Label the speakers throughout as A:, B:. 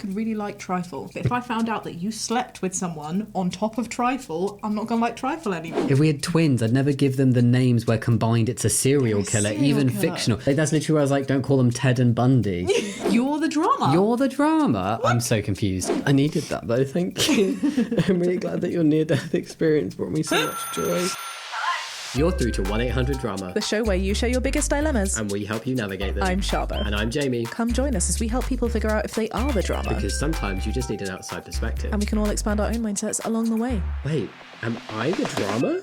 A: could really like trifle. But if I found out that you slept with someone on top of trifle, I'm not gonna like trifle anymore.
B: If we had twins, I'd never give them the names where combined it's a serial killer, even fictional. Like, that's literally where I was like, don't call them Ted and Bundy.
A: You're the drama.
B: You're the drama. What? I'm so confused. I needed that though, thank you. I'm really glad that your near-death experience brought me so much joy. You're through to 1-800-DRAMA,
A: The show where you share your biggest dilemmas.
B: and we help you navigate them.
A: I'm Shaaba.
B: And I'm Jamie.
A: Come join us as we help people figure out if they are the drama.
B: Because sometimes you just need an outside perspective.
A: And we can all expand our own mindsets along the way.
B: Wait, am I the drama?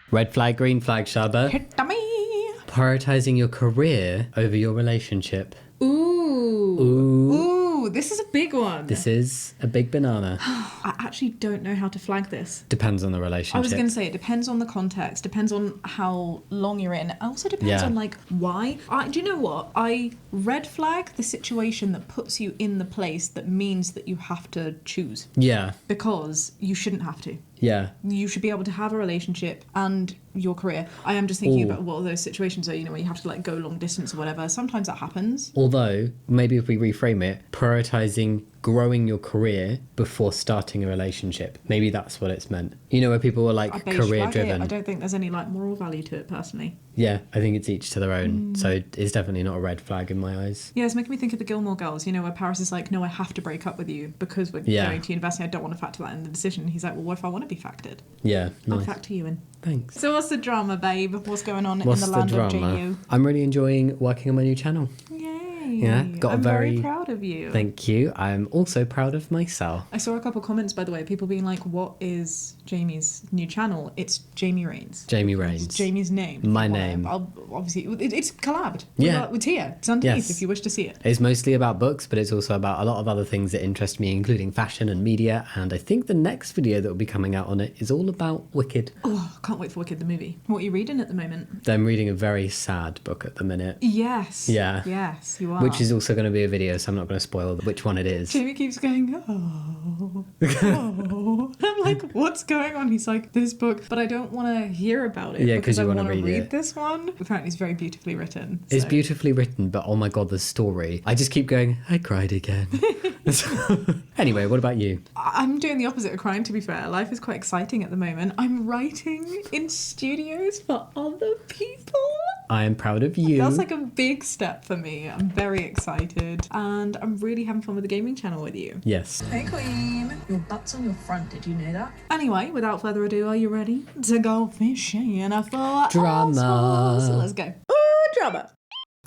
B: Red flag, green flag, Shaaba.
A: Hit me.
B: Prioritizing your career over your relationship.
A: Ooh, this is a big one.
B: This is a big banana.
A: I actually don't know how to flag this.
B: Depends on the relationship.
A: I was going to say, it depends on the context, depends on how long you're in. It also depends on, like, why. Do you know what? I red flag the situation that puts you in the place that means that you have to choose.
B: Yeah.
A: Because you shouldn't have to.
B: Yeah.
A: You should be able to have a relationship and your career. I am just thinking about what those situations are, you know, where you have to, like, go long distance or whatever. Sometimes that happens.
B: Although, maybe if we reframe it, prioritizing growing your career before starting a relationship. Maybe that's what it's meant. You know, where people are like career driven.
A: I don't think there's any like moral value to it personally.
B: Yeah, I think it's each to their own. So it's definitely not a red flag in my eyes.
A: Yeah, it's making me think of the Gilmore Girls, you know, where Paris is like, no, I have to break up with you because we're going to university. I don't want to factor that in the decision. He's like, well, what if I want to be factored?
B: Yeah, nice.
A: I'll factor you in.
B: Thanks.
A: So what's the drama, babe? What's going on
B: What's
A: in the land of
B: drama?
A: JU?
B: I'm really enjoying working on my new channel.
A: Yay.
B: Yeah,
A: I'm very proud of you.
B: Thank you. I'm also proud of myself.
A: I saw a couple comments, by the way, people being like, what is Jamie's new channel? It's Jamie Rains.
B: Jamie Rains.
A: It's Jamie's name.
B: My name.
A: Obviously, it's collabed.
B: Yeah.
A: With Tia. It's underneath if you wish to see it.
B: It's mostly about books, but it's also about a lot of other things that interest me, including fashion and media. And I think the next video that will be coming out on it is all about Wicked.
A: Oh, I can't wait for Wicked, the movie. What are you reading at the moment?
B: I'm reading a very sad book at the minute.
A: Yes.
B: Yeah.
A: Yes, you are.
B: Which is also going to be a video, so I'm not going to spoil which one it is.
A: Jamie keeps going, oh. I'm like, what's going on? He's like, this book. But I don't want to hear about it because I want to read this one. Apparently it's very beautifully written.
B: It's beautifully written, but oh my god, the story. I just keep going, I cried again. Anyway, what about you?
A: I'm doing the opposite of crying, to be fair. Life is quite exciting at the moment. I'm writing in studios for other people.
B: I am proud of you.
A: That's like a big step for me. I'm very excited. And I'm really having fun with the gaming channel with you.
B: Yes.
A: Hey queen. Your butt's on your front, did you know that? Anyway, without further ado, are you ready to go fishing for
B: drama?
A: So let's go. Ooh, drama.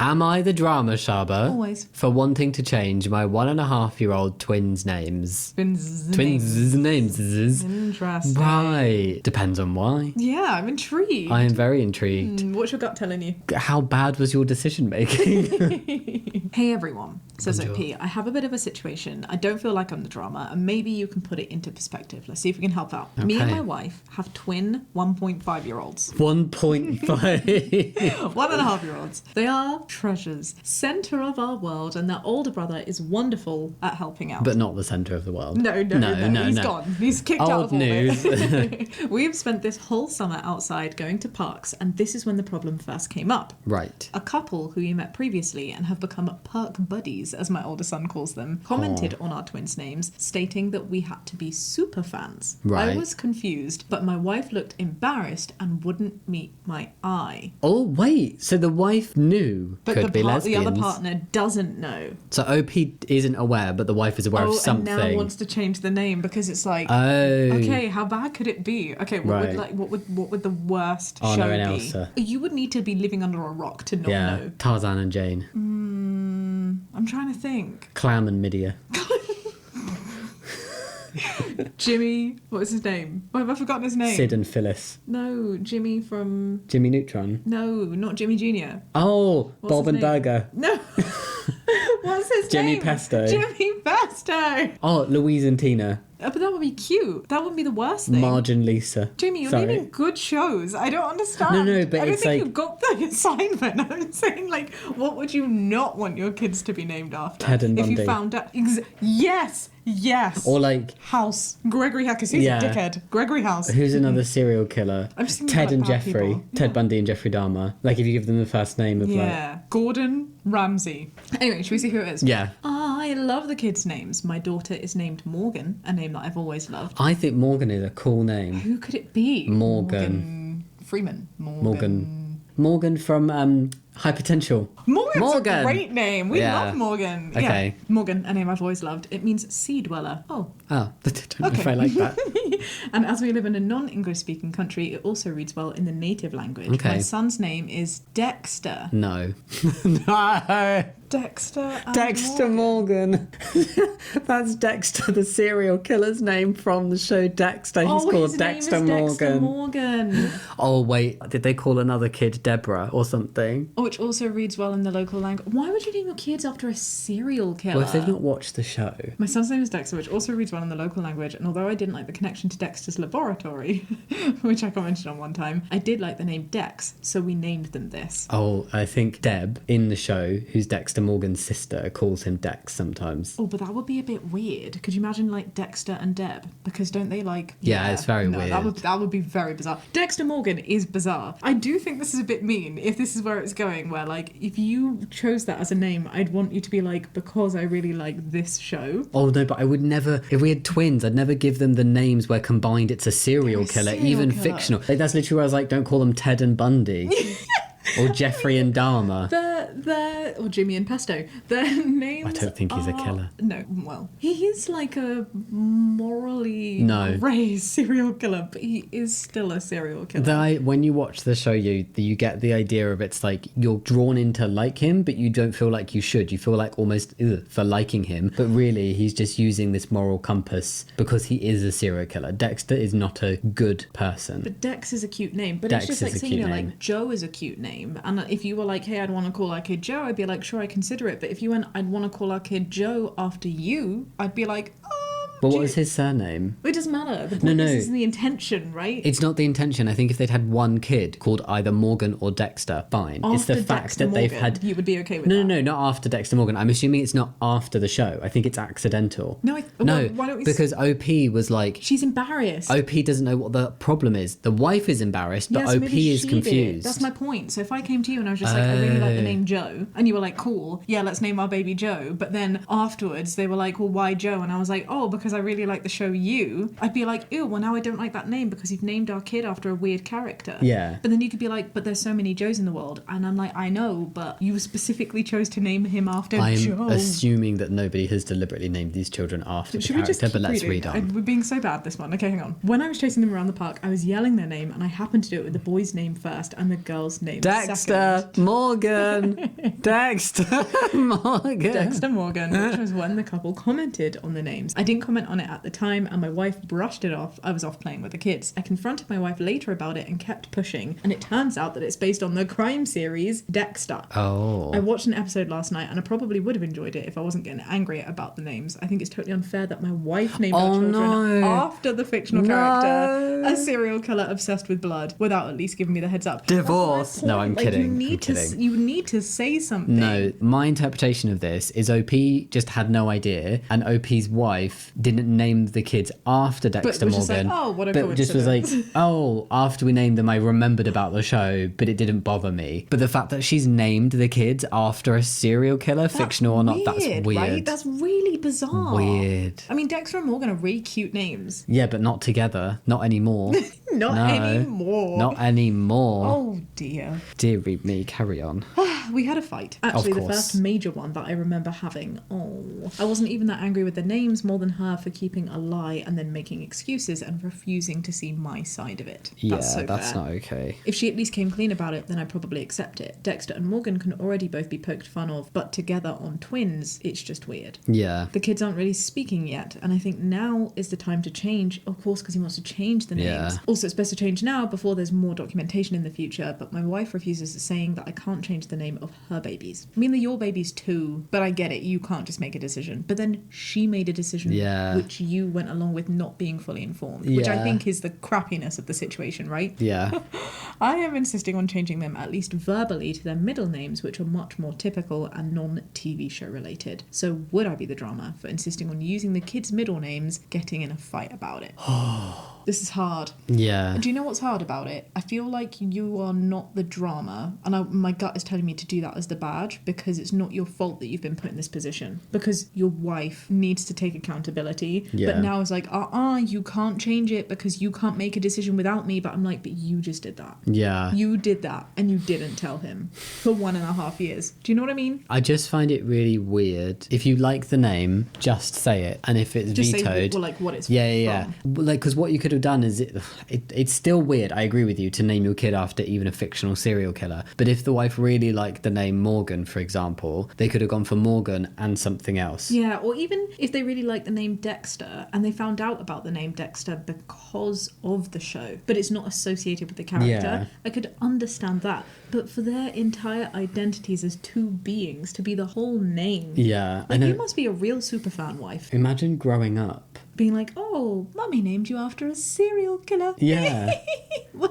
B: Am I the drama, Shaaba?
A: Always.
B: For wanting to change my 1.5-year-old twins' names.
A: Twins'
B: names.
A: Interesting.
B: Right. Depends on why.
A: Yeah, I'm intrigued.
B: I am very intrigued.
A: What's your gut telling you?
B: How bad was your decision making?
A: Hey everyone, says
B: Bonjour.
A: OP. I have a bit of a situation. I don't feel like I'm the drama, and maybe you can put it into perspective. Let's see if we can help out. Me and
B: Okay.
A: my wife have twin 1.5-year-olds.
B: 1.5.
A: 1.5-year-olds. They are treasures, center of our world, and their older brother is wonderful at helping out.
B: But not the centre of the world.
A: No. He's gone. He's kicked out of
B: Old news.
A: orbit. We've spent this whole summer outside going to parks, and this is when the problem first came up.
B: Right.
A: A couple who we met previously and have become park buddies, as my older son calls them, commented on our twins' names, stating that we had to be super fans.
B: Right.
A: I was confused, but my wife looked embarrassed and wouldn't meet my eye.
B: Oh, wait. So the wife knew.
A: But
B: Could be lesbians.
A: the other partner doesn't know.
B: So OP isn't aware, but the wife is aware of something.
A: And now wants to change the name because it's like,
B: oh,
A: okay, how bad could it be? Okay, what would the worst show
B: Anna and
A: be?
B: Elsa.
A: You would need to be living under a rock to not know.
B: Tarzan and Jane.
A: I'm trying to think.
B: Clam and Midia.
A: Jimmy, what was his name? Why have I forgotten his name?
B: Sid and Phyllis.
A: No, Jimmy from...
B: Jimmy Neutron.
A: No, not Jimmy Jr.
B: Oh,
A: What's
B: Bob
A: his
B: and
A: name?
B: Burger.
A: No. What's his
B: Jimmy
A: name?
B: Pesto.
A: Jimmy Pesto.
B: Oh, Louise and Tina.
A: But that would be cute. That wouldn't be the worst thing.
B: Marge and Lisa.
A: Jamie, you're
B: Sorry.
A: naming good shows. I don't understand.
B: No, but
A: I don't
B: it's
A: think
B: like-
A: you got the assignment. I'm saying, like, what would you not want your kids to be named after?
B: Ted and
A: if
B: Bundy.
A: you found out. Yes.
B: Or like,
A: House. Gregory House, because he's
B: Yeah.
A: a dickhead. Gregory House.
B: who's another serial killer?
A: I'm just thinking
B: Ted
A: about
B: and
A: bad
B: Jeffrey.
A: people.
B: Ted
A: Yeah.
B: Bundy and Jeffrey Dahmer. Like if you give them the first name of
A: Yeah. Gordon. Ramsey. Anyway, should we see who it is?
B: Yeah.
A: I love the kids' names. My daughter is named Morgan, a name that I've always loved.
B: I think Morgan is a cool name.
A: Who could it be?
B: Morgan
A: Freeman.
B: Morgan from Hyperpotential.
A: Morgan's a great name. We love Morgan.
B: Okay.
A: Yeah. Morgan, a name I've always loved. It means sea dweller. Oh.
B: I don't know if I like that.
A: And as we live in a non-English speaking country, it also reads well in the native language.
B: Okay.
A: My son's name is Dexter.
B: No. No.
A: Dexter
B: Morgan. That's Dexter, the serial killer's name from the show Dexter. He's called Dexter Morgan.
A: Dexter Morgan.
B: Oh, wait. Did they call another kid Deborah or something?
A: Which also reads well in the local language. Why would you name your kids after a serial killer?
B: Well, if they've not watched the show.
A: My son's name is Dexter, which also reads well in the local language. And although I didn't like the connection to Dexter's laboratory, which I commented on one time, I did like the name Dex, so we named them this.
B: Oh, I think Deb in the show, who's Dexter Morgan's sister, calls him Dex sometimes.
A: Oh, but that would be a bit weird. Could you imagine like Dexter and Deb? Because don't they like...
B: Yeah, it's very weird.
A: That would be very bizarre. Dexter Morgan is bizarre. I do think this is a bit mean if this is where it's going, where like if you chose that as a name, I'd want you to be like, because I really like this show.
B: Oh no, but I would never, if we had twins, I'd never give them the names where combined it's a serial killer, even fictional. Like that's literally where I was like, don't call them Ted and Bundy. Or Jeffrey and Dahmer.
A: Or Jimmy and Pesto. Their names
B: I don't think he's a killer.
A: No, well, he is like a morally raised serial killer, but he is still a serial killer.
B: When you watch the show, you get the idea of it's like you're drawn into like him, but you don't feel like you should. You feel like almost for liking him, but really he's just using this moral compass because he is a serial killer. Dexter is not a good person.
A: But Dex is a cute name. But
B: Dex
A: it's just like saying, you know,
B: name.
A: like Joe is a cute name. And if you were like, hey, I'd want to call our kid Joe, I'd be like, sure, I consider it. But if you went, I'd want to call our kid Joe after you, I'd be like,
B: But what was his surname?
A: It doesn't matter. The point is the intention, right?
B: It's not the intention. I think if they'd had one kid called either Morgan or Dexter, fine.
A: After
B: it's the fact
A: Dexter
B: that they've
A: Morgan,
B: had...
A: you would be okay with that?
B: No, not after Dexter Morgan. I'm assuming it's not after the show. I think it's accidental.
A: No, why don't we...
B: Because OP was like...
A: She's embarrassed.
B: OP doesn't know what the problem is. The wife is embarrassed, but OP is confused.
A: That's my point. So if I came to you and I was just like, I really like the name Joe, and you were like, cool, yeah, let's name our baby Joe. But then afterwards they were like, well, why Joe? And I was like, oh, because I really like the show You. I'd be like, ew, well now I don't like that name because you've named our kid after a weird character.
B: Yeah.
A: But then you could be like, but there's so many Joes in the world. And I'm like, I know, but you specifically chose to name him after Joe.
B: I'm assuming that nobody has deliberately named these children after the character, but let's read on.
A: We're being so bad this one. Okay, hang on. When I was chasing them around the park, I was yelling their name and I happened to do it with the boy's name first and the girl's name
B: Dexter
A: second.
B: Morgan. Dexter Morgan.
A: Dexter Morgan, which was when the couple commented on the names. I didn't comment on it at the time and my wife brushed it off. I was off playing with the kids. I confronted my wife later about it and kept pushing, and it turns out that it's based on the crime series Dexter.
B: Oh.
A: I watched an episode last night and I probably would have enjoyed it if I wasn't getting angry about the names. I think it's totally unfair that my wife named our children after the fictional character, a serial killer obsessed with blood, without at least giving me the heads up.
B: Divorce. No, I'm kidding.
A: You need to say something.
B: No, my interpretation of this is OP just had no idea, and OP's wife didn't name the kids after Dexter Morgan.
A: Just like, oh, what a
B: but just was like, oh, after we named them, I remembered about the show, but it didn't bother me. But the fact that she's named the kids after a serial killer, fictional or not, that's weird.
A: Right? That's really bizarre.
B: Weird.
A: I mean, Dexter and Morgan are really cute names.
B: Yeah, but not together. Not anymore.
A: Not anymore.
B: Not anymore.
A: Oh, dear.
B: Dearie me, carry on.
A: We had a fight. Actually, the first major one that I remember having. Oh. I wasn't even that angry with the names, more than her for keeping a lie and then making excuses and refusing to see my side of it.
B: Yeah,
A: that's
B: not okay.
A: If she at least came clean about it, then I'd probably accept it. Dexter and Morgan can already both be poked fun of, but together on twins, it's just weird.
B: Yeah.
A: The kids aren't really speaking yet, and I think now is the time to change, of course, because he wants to change the names.
B: Yeah.
A: Also, it's best to change now before there's more documentation in the future, but my wife refuses, saying that I can't change the name of her babies. I mean, they're your babies too, but I get it, you can't just make a decision. But then she made a decision which you went along with not being fully informed, which I think is the crappiness of the situation, right?
B: Yeah.
A: I am insisting on changing them, at least verbally, to their middle names, which are much more typical and non-TV show related. So would I be the drama for insisting on using the kids' middle names, getting in a fight about it? This is hard.
B: Yeah.
A: Do you know what's hard about it? I feel like you are not the drama, and my gut is telling me to do that as the badge, because it's not your fault that you've been put in this position. Because your wife needs to take accountability, but now it's like, you can't change it because you can't make a decision without me. But I'm like, but you just did that.
B: Yeah.
A: You did that, and you didn't tell him for 1.5 years. Do you know what I mean?
B: I just find it really weird. If you like the name, just say it, and if it's
A: Just
B: vetoed,
A: say like what it's
B: yeah. Like, because what you could have done is it's still weird. I agree with you to name your kid after even a fictional serial killer. But if the wife really liked the name Morgan, for example, they could have gone for Morgan and something else.
A: Yeah, or even if they really like the name Dexter and they found out about the name Dexter because of the show, but it's not associated with the character, I could understand that. But for their entire identities as two beings to be the whole name, like, you must be a real superfan wife.
B: Imagine growing up
A: being like, oh, mummy named you after a serial killer.
B: Yeah.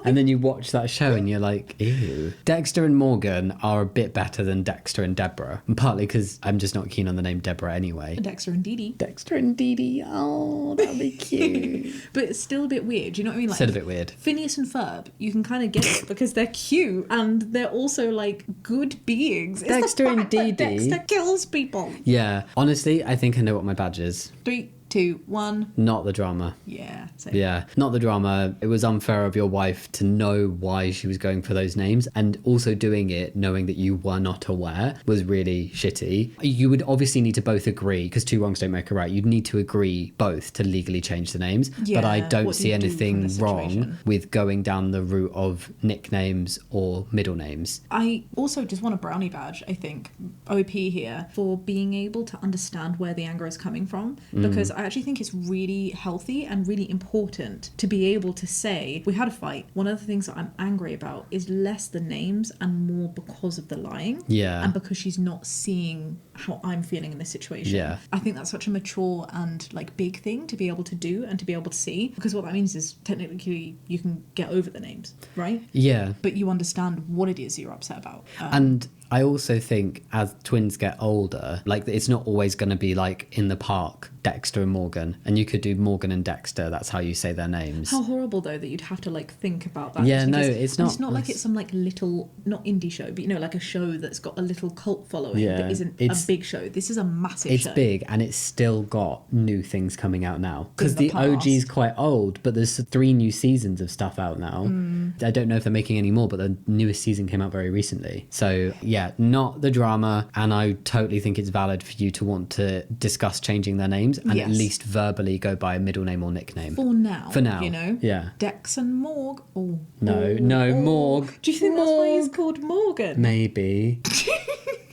B: And then you watch that show and you're like, ew. Dexter and Morgan are a bit better than Dexter and Deborah. And partly because I'm just not keen on the name Deborah anyway.
A: Dexter and Dee Dee.
B: Dexter and Dee Dee. Oh, that'd be cute.
A: But it's still a bit weird. Do you know what I mean? Like,
B: still a bit weird.
A: Phineas and Ferb, you can kind of get it because they're cute and they're also like good beings. It's
B: Dexter and Dee Dee.
A: Dexter kills people.
B: Yeah. Honestly, I think I know what my badge is.
A: 3, 2, 1.
B: Not the drama.
A: Yeah. Same.
B: Yeah, not the drama. It was unfair of your wife to know why she was going for those names, and also doing it knowing that you were not aware was really shitty. You would obviously need to both agree, because two wrongs don't make a right. You'd need to agree both to legally change the names.
A: Yeah,
B: but I don't
A: what do
B: see
A: you do
B: anything
A: from the
B: wrong
A: situation?
B: with going down the route of nicknames or middle names.
A: I also just want a brownie badge, I think, OP here, for being able to understand where the anger is coming from, because I actually think it's really healthy and really important to be able to say, we had a fight. One of the things that I'm angry about is less the names and more because of the lying.
B: Yeah.
A: And because she's not seeing how I'm feeling in this situation.
B: Yeah.
A: I think that's such a mature and like big thing to be able to do and to be able to see, because what that means is technically you can get over the names, right?
B: Yeah.
A: But you understand what it is you're upset about.
B: And I also think as twins get older, like, it's not always going to be like in the park, Dexter and Morgan, and you could do Morgan and Dexter. That's how you say their names.
A: How horrible though that you'd have to like think about that.
B: Yeah, no,
A: because
B: it's not.
A: It's not like it's some like little, not indie show, but you know, like a show that's got a little cult following
B: Yeah,
A: that isn't a big show. This is a massive
B: It's
A: show.
B: big, and it's still got new things coming out now, because
A: In the
B: the OG's
A: past.
B: quite old, but there's 3 new seasons of stuff out now. I don't know if they're making any more, but the newest season came out very recently. So yeah, not the drama, and I totally think it's valid for you to want to discuss changing their names and
A: Yes.
B: at least verbally go by a middle name or nickname.
A: For now.
B: For now,
A: You know?
B: yeah.
A: Dex and Morg. Oh.
B: No, Morg.
A: Do you think that's why he's called Morgan?
B: Maybe.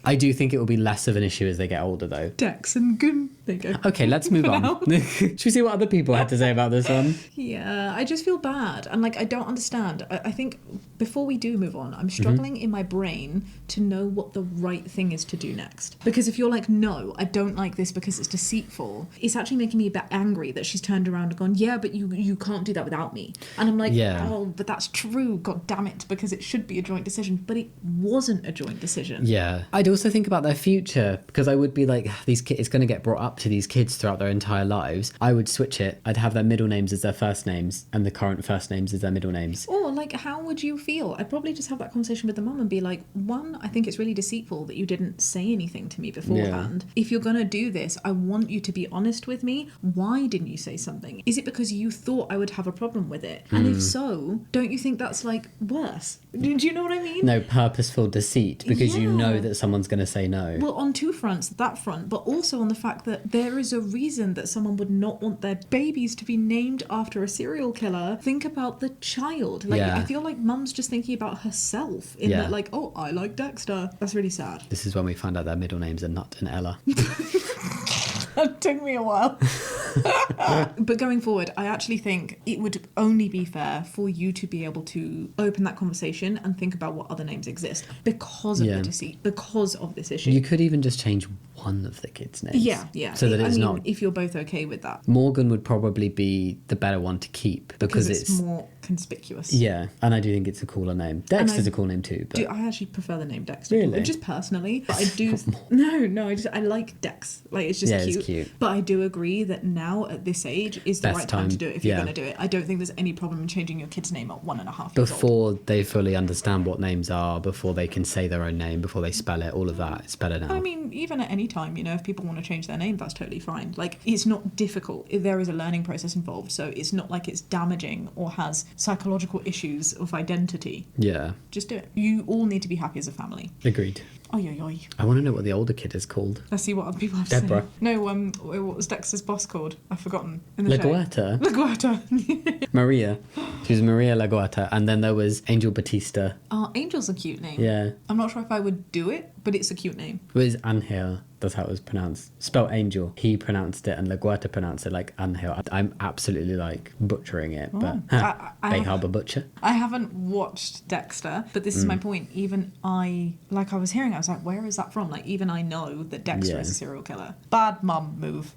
B: I do think it will be less of an issue as they get older, though.
A: Dex and Gun. There you go.
B: Okay, let's move
A: For
B: on.
A: now.
B: Should we see what other people had to say about this one?
A: Yeah, I just feel bad. And like, I don't understand. I think before we do move on, I'm struggling in my brain to know what the right thing is to do next. Because if you're like, no, I don't like this because it's deceitful, it's actually making me a bit angry that she's turned around and gone, yeah, but you can't do that without me. And I'm like,
B: Yeah.
A: oh, but that's true. God damn it. Because it should be a joint decision. But it wasn't a joint decision.
B: Yeah. I'd also think about their future, because I would be like, these kids, it's going to get brought up to these kids throughout their entire lives. I would switch it. I'd have their middle names as their first names and the current first names as their middle names.
A: Or like, how would you feel? I'd probably just have that conversation with the mum and be like, one, I think it's really deceitful that you didn't say anything to me beforehand. Yeah. If you're going to do this, I want you to be honest with me. Why didn't you say something? Is it because you thought I would have a problem with it? And if so, don't you think that's like worse? Do you know what I mean?
B: No, purposeful deceit, because you know that someone's going to say no.
A: Well, on two fronts, that front, but also on the fact that there is a reason that someone would not want their babies to be named after a serial killer. Think about the child. Like, I feel like mum's just thinking about herself in that, like, oh, I like Dexter. That's really sad.
B: This is when we find out their middle names are Nut and Ella.
A: That took me a while. But going forward, I actually think it would only be fair for you to be able to open that conversation and think about what other names exist because of the deceit, because of this issue.
B: You could even just change one of the kids' names.
A: Yeah.
B: So that it's not...
A: if you're both okay with that.
B: Morgan would probably be the better one to keep because it's
A: more conspicuous.
B: Yeah, and I do think it's a cooler name. Dexter's a cool name too. But
A: I actually prefer the name Dexter.
B: Really?
A: Just personally. But I do... I like Dex. Like, it's just cute.
B: It's cute.
A: But I do agree that now, at this age, is the right time to do it if you're going to do it. I don't think there's any problem in changing your kid's name at 1.5 years old.
B: Before they fully understand what names are, before they can say their own name, before they spell it, all of that, it's better now.
A: I mean, even at any time, if people want to change their name, that's totally fine. Like, it's not difficult. There is a learning process involved, so it's not like it's damaging or has psychological issues of identity.
B: Yeah.
A: Just do it. You all need to be happy as a family.
B: Agreed.
A: Oi.
B: I want to know what the older kid is called.
A: Let's see what other people have
B: Deborah.
A: to say. No, what was Dexter's boss called? I've forgotten. In the
B: Laguerta.
A: Laguerta.
B: Maria. She was Maria Laguerta. And then there was Angel Batista.
A: Oh, Angel's a cute name.
B: Yeah.
A: I'm not sure if I would do it, but it's a cute name.
B: It was Angel. That's how it was pronounced. Spelled Angel. He pronounced it and Laguerta pronounced it like Angel. I'm absolutely like butchering it, but Bay Harbour Butcher.
A: I haven't watched Dexter, but this is my point. Even I was hearing, I was like, where is that from? Like, even I know that Dexter is a serial killer. Bad mum move.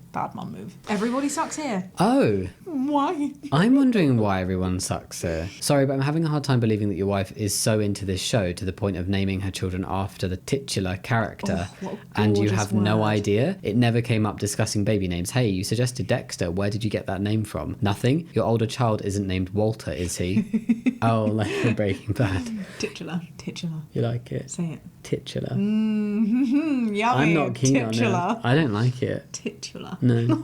A: Everybody sucks here.
B: Oh.
A: Why?
B: I'm wondering why everyone sucks here. Sorry, but I'm having a hard time believing that your wife is so into this show to the point of naming her children after the titular character. And you have no idea. It never came up discussing baby names. Hey, you suggested Dexter. Where did you get that name from? Nothing? Your older child isn't named Walter, is he? Oh, like from Breaking Bad.
A: Titular.
B: You like it?
A: Say it.
B: Titular.
A: Yummy.
B: I'm not keen
A: Titular.
B: on it. I don't like it.
A: Titular.
B: No.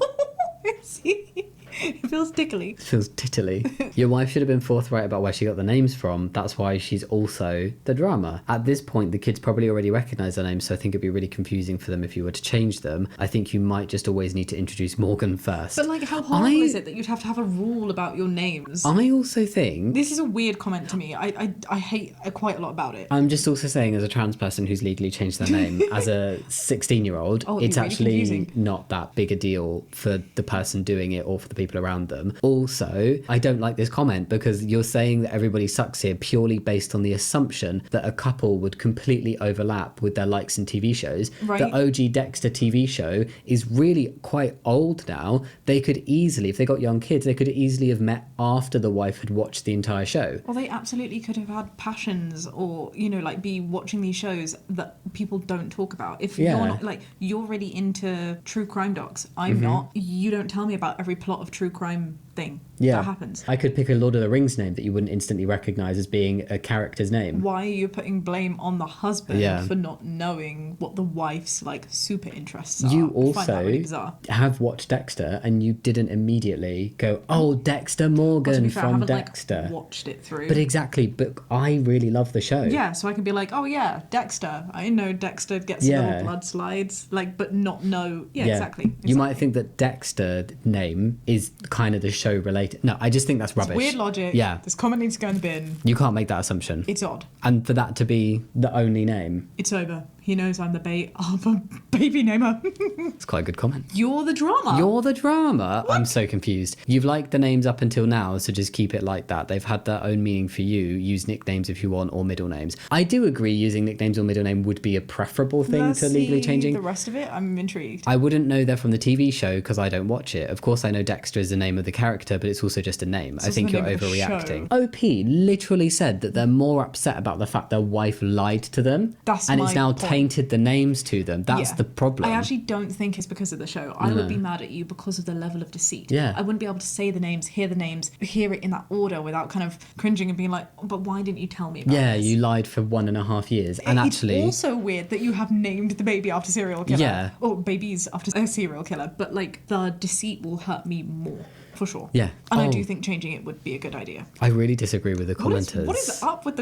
A: See? It feels tickly.
B: It feels tittily. Your wife should have been forthright about where she got the names from. That's why she's also the drama. At this point, the kids probably already recognise their names, so I think it'd be really confusing for them if you were to change them. I think you might just always need to introduce Morgan first.
A: But, like, how horrible is it that you'd have to have a rule about your names?
B: I also think...
A: This is a weird comment to me. I hate quite a lot about it.
B: I'm just also saying, as a trans person who's legally changed their name, as a 16-year-old, it's really actually confusing. Not that big a deal for the person doing it or for the people around them. Also, I don't like this comment because you're saying that everybody sucks here purely based on the assumption that a couple would completely overlap with their likes in TV shows.
A: Right.
B: The OG Dexter TV show is really quite old now. They could easily, if they got young kids, they could easily have met after the wife had watched the entire show.
A: Well, they absolutely could have had passions or, like be watching these shows that people don't talk about. If you're not, like, you're really into true crime docs, I'm not. You don't tell me about every plot of true crime thing that happens.
B: I could pick a Lord of the Rings name that you wouldn't instantly recognise as being a character's name.
A: Why are you putting blame on the husband for not knowing what the wife's like super interests are?
B: You
A: I find that really
B: also
A: bizarre.
B: have watched Dexter and you didn't immediately go, oh, Dexter Morgan
A: be fair,
B: from
A: I haven't,
B: Dexter.
A: Watched it through.
B: But exactly, but I really love the show.
A: Yeah, so I can be like, oh yeah, Dexter. I know Dexter gets little blood slides, like, but not know. Yeah, exactly.
B: You might think that Dexter name is kind of the show related. No, I just think that's rubbish.
A: It's weird logic.
B: Yeah.
A: This comment needs to go in the bin.
B: You can't make that assumption.
A: It's odd.
B: And for that to be the only name.
A: It's over. He knows I'm the baby namer.
B: It's quite a good comment.
A: You're the drama.
B: You're the drama?
A: What?
B: I'm so confused. You've liked the names up until now, so just keep it like that. They've had their own meaning for you. Use nicknames if you want, or middle names. I do agree using nicknames or middle name would be a preferable thing to legally changing.
A: The rest of it, I'm intrigued.
B: I wouldn't know they're from the TV show because I don't watch it. Of course, I know Dexter is the name of the character, but it's also just a name. I think you're overreacting. OP literally said that they're more upset about the fact their wife lied to them. And it's now tainted the names to them. That's the problem.
A: I actually don't think it's because of the show. I would be mad at you because of the level of deceit.
B: Yeah.
A: I wouldn't be able to say the names, hear it in that order without kind of cringing and being like, oh, but why didn't you tell me about this?
B: Yeah, you lied for 1.5 years. And actually...
A: It's also weird that you have named the baby after serial killer.
B: Yeah.
A: Or babies after a serial killer. But, like, the deceit will hurt me more. For sure.
B: Yeah.
A: And I do think changing it would be a good idea.
B: I really disagree with the commenters.
A: What is up with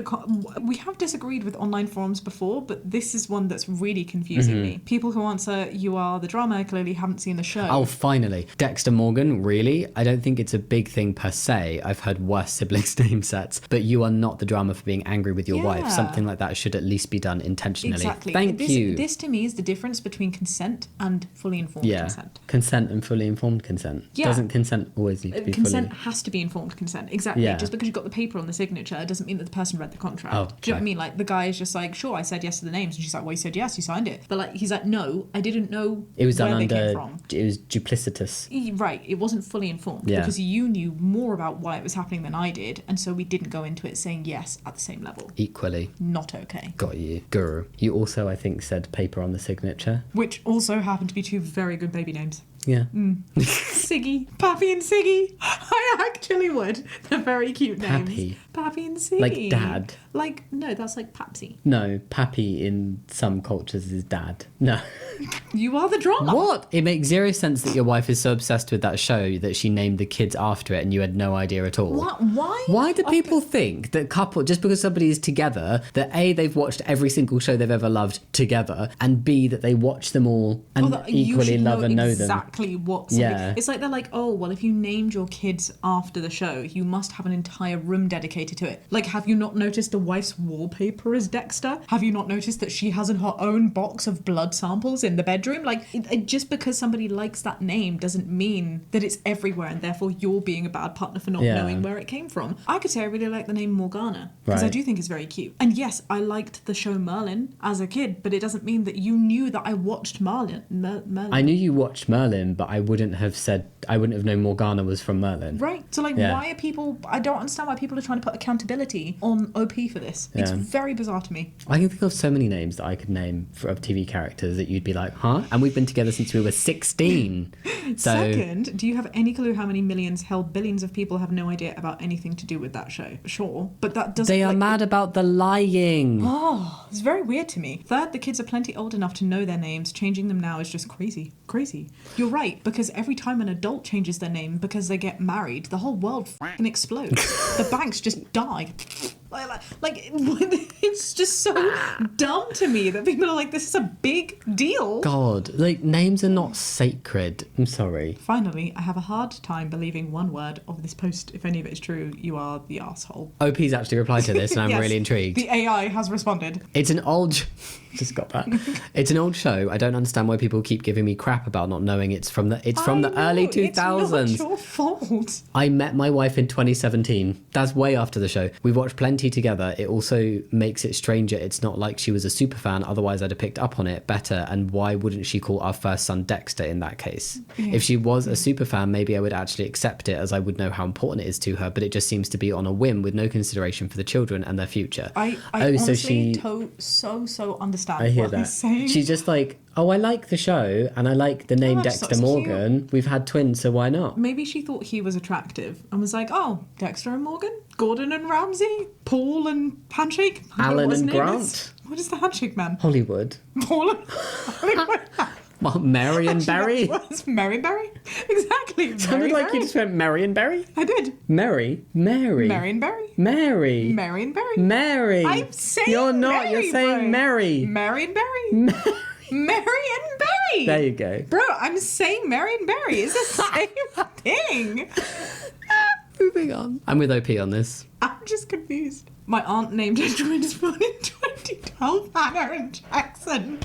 A: we have disagreed with online forums before, but this is one that's really confusing me. People who answer, you are the drama, clearly haven't seen the show.
B: Oh, finally. Dexter Morgan, really? I don't think it's a big thing per se. I've heard worse siblings name sets, but you are not the drama for being angry with your wife. Something like that should at least be done intentionally.
A: Exactly.
B: Thank you.
A: This to me is the difference between consent and fully informed consent.
B: Consent and fully informed consent.
A: Yeah.
B: Doesn't consent always need to be
A: consent
B: fully...
A: has to be informed consent. Exactly.
B: Yeah.
A: Just because you've got the paper on the signature doesn't mean that the person read the contract.
B: Oh,
A: Do you know what I mean? Like, the guy is just like, sure, I said yes to the names. And she's like, well, you said yes, you signed it. But, like, he's like, no, I didn't know
B: It was done
A: where they
B: under...
A: came from.
B: It was duplicitous.
A: Right, it wasn't fully informed
B: Yeah.
A: because you knew more about why it was happening than I did, and so we didn't go into it saying yes at the same level.
B: Equally.
A: Not okay.
B: Got you. Guru. You also, I think, said paper on the signature.
A: Which also happened to be two very good baby names.
B: Yeah.
A: Siggy. Pappy and Siggy. I actually would. They're very cute names.
B: Pappy.
A: Pappy and Siggy.
B: Like dad.
A: Like, no, that's like Papsy.
B: No, Pappy in some cultures is dad. No.
A: You are the drama.
B: What? It makes zero sense that your wife is so obsessed with that show that she named the kids after it and you had no idea at all.
A: What? Why?
B: Why do people think that just because somebody is together, that A, they've watched every single show they've ever loved together, and B, that they watch them all and equally love and know them?
A: Exactly what.
B: Yeah.
A: It's like they're like, oh, well, if you named your kids after the show, you must have an entire room dedicated to it. Like, have you not noticed a wife's wallpaper is Dexter? Have you not noticed that she has her own box of blood samples in the bedroom? Like, just because somebody likes that name doesn't mean that it's everywhere, and therefore you're being a bad partner for not knowing where it came from. I could say I really like the name Morgana because I do think it's very cute. And yes, I liked the show Merlin as a kid, but it doesn't mean that you knew that I watched Merlin.
B: I knew you watched Merlin, but I wouldn't have known Morgana was from Merlin.
A: Right. So, like, why are people... I don't understand why people are trying to put accountability on OP for this. It's very bizarre to me.
B: I can think of so many names that I could name of TV characters that you'd be like, huh? And we've been together since we were 16.
A: Second, do you have any clue how many millions, hell, billions of people have no idea about anything to do with that show? Sure. But that doesn't...
B: They are mad about the lying.
A: Oh, it's very weird to me. Third, the kids are plenty old enough to know their names. Changing them now is just crazy. Crazy. You're right, because every time an adult changes their name because they get married, the whole world f***ing explodes. The banks just die. Like, it's just so dumb to me that people are like, this is a big deal.
B: God, like, names are not sacred. I'm sorry.
A: Finally, I have a hard time believing one word of this post. If any of it is true, you are the arsehole.
B: OP's actually replied to this and I'm
A: Yes,
B: really intrigued.
A: The AI has responded.
B: It's an old... Just got that. It's an old show. I don't understand why people keep giving me crap about not knowing it's from the early 2000s.
A: It's not your fault.
B: I met my wife in 2017. That's way after the show. We watched plenty together. It also makes it stranger. It's not like she was a super fan. Otherwise, I'd have picked up on it better. And why wouldn't she call our first son Dexter in that case? Yeah. If she was a super fan, maybe I would actually accept it as I would know how important it is to her. But it just seems to be on a whim with no consideration for the children and their future.
A: I honestly so understand.
B: I hear
A: what
B: that.
A: He's saying.
B: She's just like, oh, I like the show and I like the name Dexter Morgan. Cute. We've had twins, so why not?
A: Maybe she thought he was attractive and was like, oh, Dexter and Morgan, Gordon and Ramsay, Paul and Handshake,
B: Alan and Grant.
A: What is the Handshake Man?
B: Hollywood.
A: Paul and Hollywood.
B: Well, Marion Barry?
A: What's Marion Barry? Exactly.
B: Sounded like you just went Marion Barry?
A: I did.
B: Mary.
A: Marion Barry.
B: Mary.
A: Marion Barry.
B: Mary.
A: I'm saying
B: You're not.
A: Mary,
B: you're saying Mary.
A: Marion Barry. Marion Barry.
B: There you go.
A: Bro, I'm saying Marion Barry. It's the same thing.
B: Moving on. I'm with OP on this.
A: I'm just confused. My aunt named her twins born in 2012, Hannah and Jackson.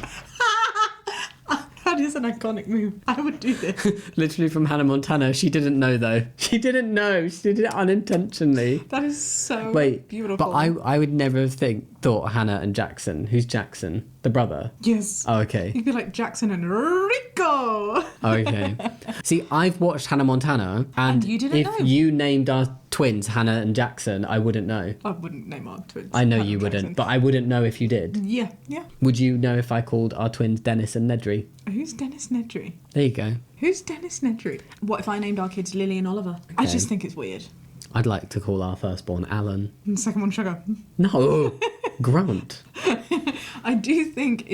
A: That is an iconic move. I would do this.
B: Literally from Hannah Montana. She didn't know, though. She didn't know. She did it unintentionally.
A: That is so beautiful.
B: But I would never have thought Hannah and Jackson. Who's Jackson? The brother?
A: Yes.
B: Oh, okay.
A: You'd be like Jackson and Rico.
B: Okay. See, I've watched Hannah Montana, and
A: you didn't know.
B: If you named our twins Hannah and Jackson, I wouldn't know.
A: I wouldn't name our twins.
B: I know
A: Hannah
B: you wouldn't,
A: Jackson.
B: but I wouldn't know if you did.
A: Yeah.
B: Would you know if I called our twins Dennis and Nedry?
A: Who's Dennis Nedry?
B: There you go.
A: Who's Dennis Nedry? What if I named our kids Lily and Oliver? Okay. I just think it's weird.
B: I'd like to call our firstborn Alan.
A: And the second one Sugar.
B: No, Grant.
A: I do think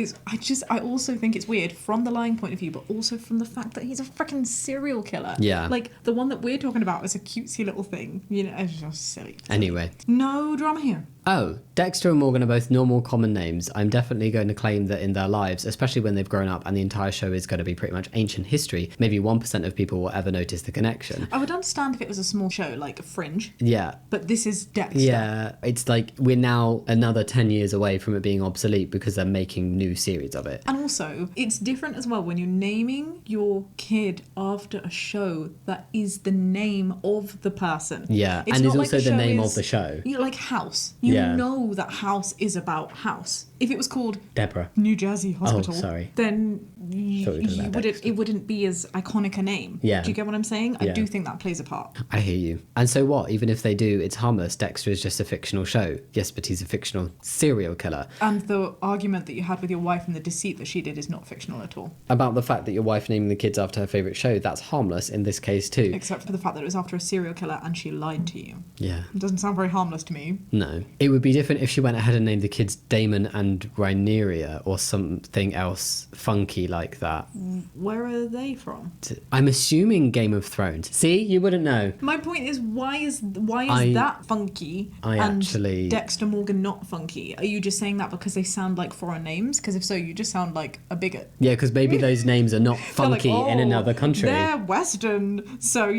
A: I also think it's weird from the lying point of view, but also from the fact that he's a freaking serial killer.
B: Yeah.
A: Like, the one that we're talking about is a cutesy little thing. You know, it's just silly.
B: Anyway.
A: No drama here.
B: Oh, Dexter and Morgan are both normal, common names. I'm definitely going to claim that in their lives, especially when they've grown up and the entire show is going to be pretty much ancient history, maybe 1% of people will ever notice the connection.
A: I would understand if it was a small show, like Fringe.
B: Yeah.
A: But this is Dexter.
B: Yeah, it's like we're now another 10 years away from it being obsolete because they're making new series of it.
A: And also, it's different as well when you're naming your kid after a show that is the name of the person.
B: Yeah,
A: It's
B: and
A: not
B: is
A: like
B: also the
A: show
B: name
A: is-
B: of the show.
A: You like House. You
B: Yeah.
A: know that House is about House. If it was called
B: Deborah.
A: New Jersey Hospital,
B: sorry.
A: then
B: Thought you were talking about Dexter.
A: it wouldn't be as iconic a name.
B: Yeah.
A: Do you get what I'm saying? I
B: Yeah.
A: do think that plays a part.
B: I hear you. And so what? Even if they do, it's harmless. Dexter is just a fictional show. Yes, but he's a fictional serial killer.
A: And the argument that you had with your wife and the deceit that she did is not fictional at all.
B: About the fact that your wife naming the kids after her favourite show, that's harmless in this case too.
A: Except for the fact that it was after a serial killer and she lied to you.
B: Yeah.
A: It doesn't sound very harmless to me.
B: No. It would be different if she went ahead and named the kids Damon and Rhaenyra or something else funky like that.
A: Where are they from?
B: I'm assuming Game of Thrones. See? You wouldn't know.
A: My point is, why is
B: I-
A: that funky
B: I
A: and
B: actually-
A: Dexter Morgan not funky? Are you just saying that because they sound like foreign names? Because if so, you just sound like a bigot.
B: Yeah, because maybe those names are not
A: They're like,
B: funky in
A: "Oh,
B: another country.
A: They're Western, so,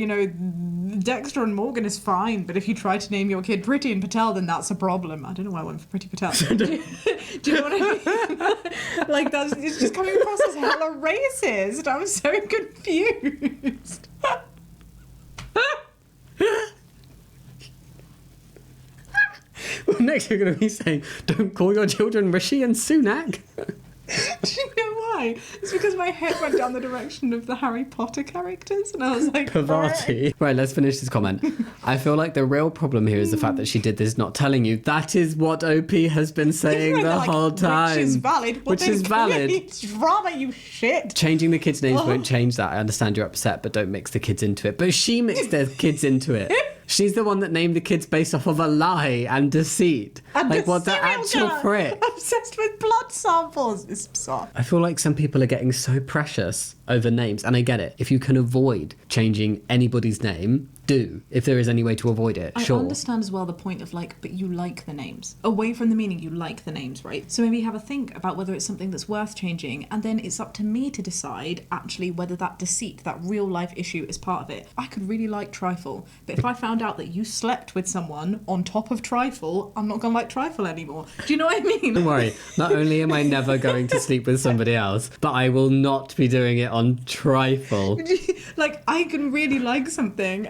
A: Dexter and Morgan is fine, but if you try to name your kid Pretty and Patel, then that's a problem. I don't know why I went for Pretty Patel. Do you know what I mean? Like, it's just coming across as hella racist. I'm so confused.
B: Well, next you're going to be saying, don't call your children Rishi and Sunak.
A: Do you know why? It's because my head went down the direction of the Harry Potter characters, and I was like,
B: Parvati. Right, let's finish this comment. I feel like the real problem here is the fact that she did this not telling you. That is what OP has been saying the whole time.
A: Which is valid. Well,
B: Which is valid.
A: It's drama, you shit.
B: Changing the kids' names
A: Oh.
B: won't change that. I understand you're upset, but don't mix the kids into it. But she mixed their kids into it. She's the one that named the kids based off of a lie and deceit.
A: And
B: Like, what the
A: serial
B: actual
A: killer.
B: frick?
A: Obsessed with blood samples. It's bizarre.
B: I feel like some people are getting so precious over names, and I get it. If you can avoid changing anybody's name, do. If there is any way to avoid it, sure.
A: I understand as well the point of but you like the names. Away from the meaning, you like the names, right? So maybe have a think about whether it's something that's worth changing, and then it's up to me to decide actually whether that deceit, that real life issue is part of it. I could really like trifle, but if I found out that you slept with someone on top of trifle, I'm not gonna like trifle anymore. Do you know what I mean?
B: Don't worry, not only am I never going to sleep with somebody else, but I will not be doing it on trifle.
A: I can really like something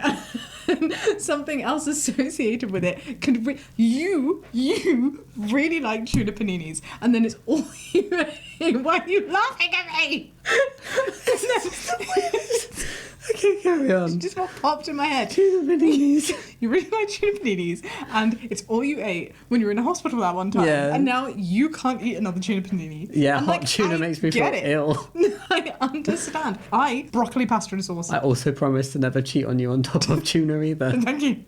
A: and something else associated with it could you really like tuna paninis, and then it's all you eat. Why are you laughing at me?
B: Okay, carry on.
A: Just what popped in my head.
B: Tuna paninis.
A: You really like tuna paninis, and it's all you ate when you were in a hospital that one time.
B: Yeah.
A: And now you can't eat another tuna panini.
B: Yeah,
A: And,
B: hot tuna
A: I
B: makes me feel
A: get it.
B: ill.
A: I understand. Broccoli pasta and sauce.
B: I also promise to never cheat on you on top of tuna either.
A: Thank you.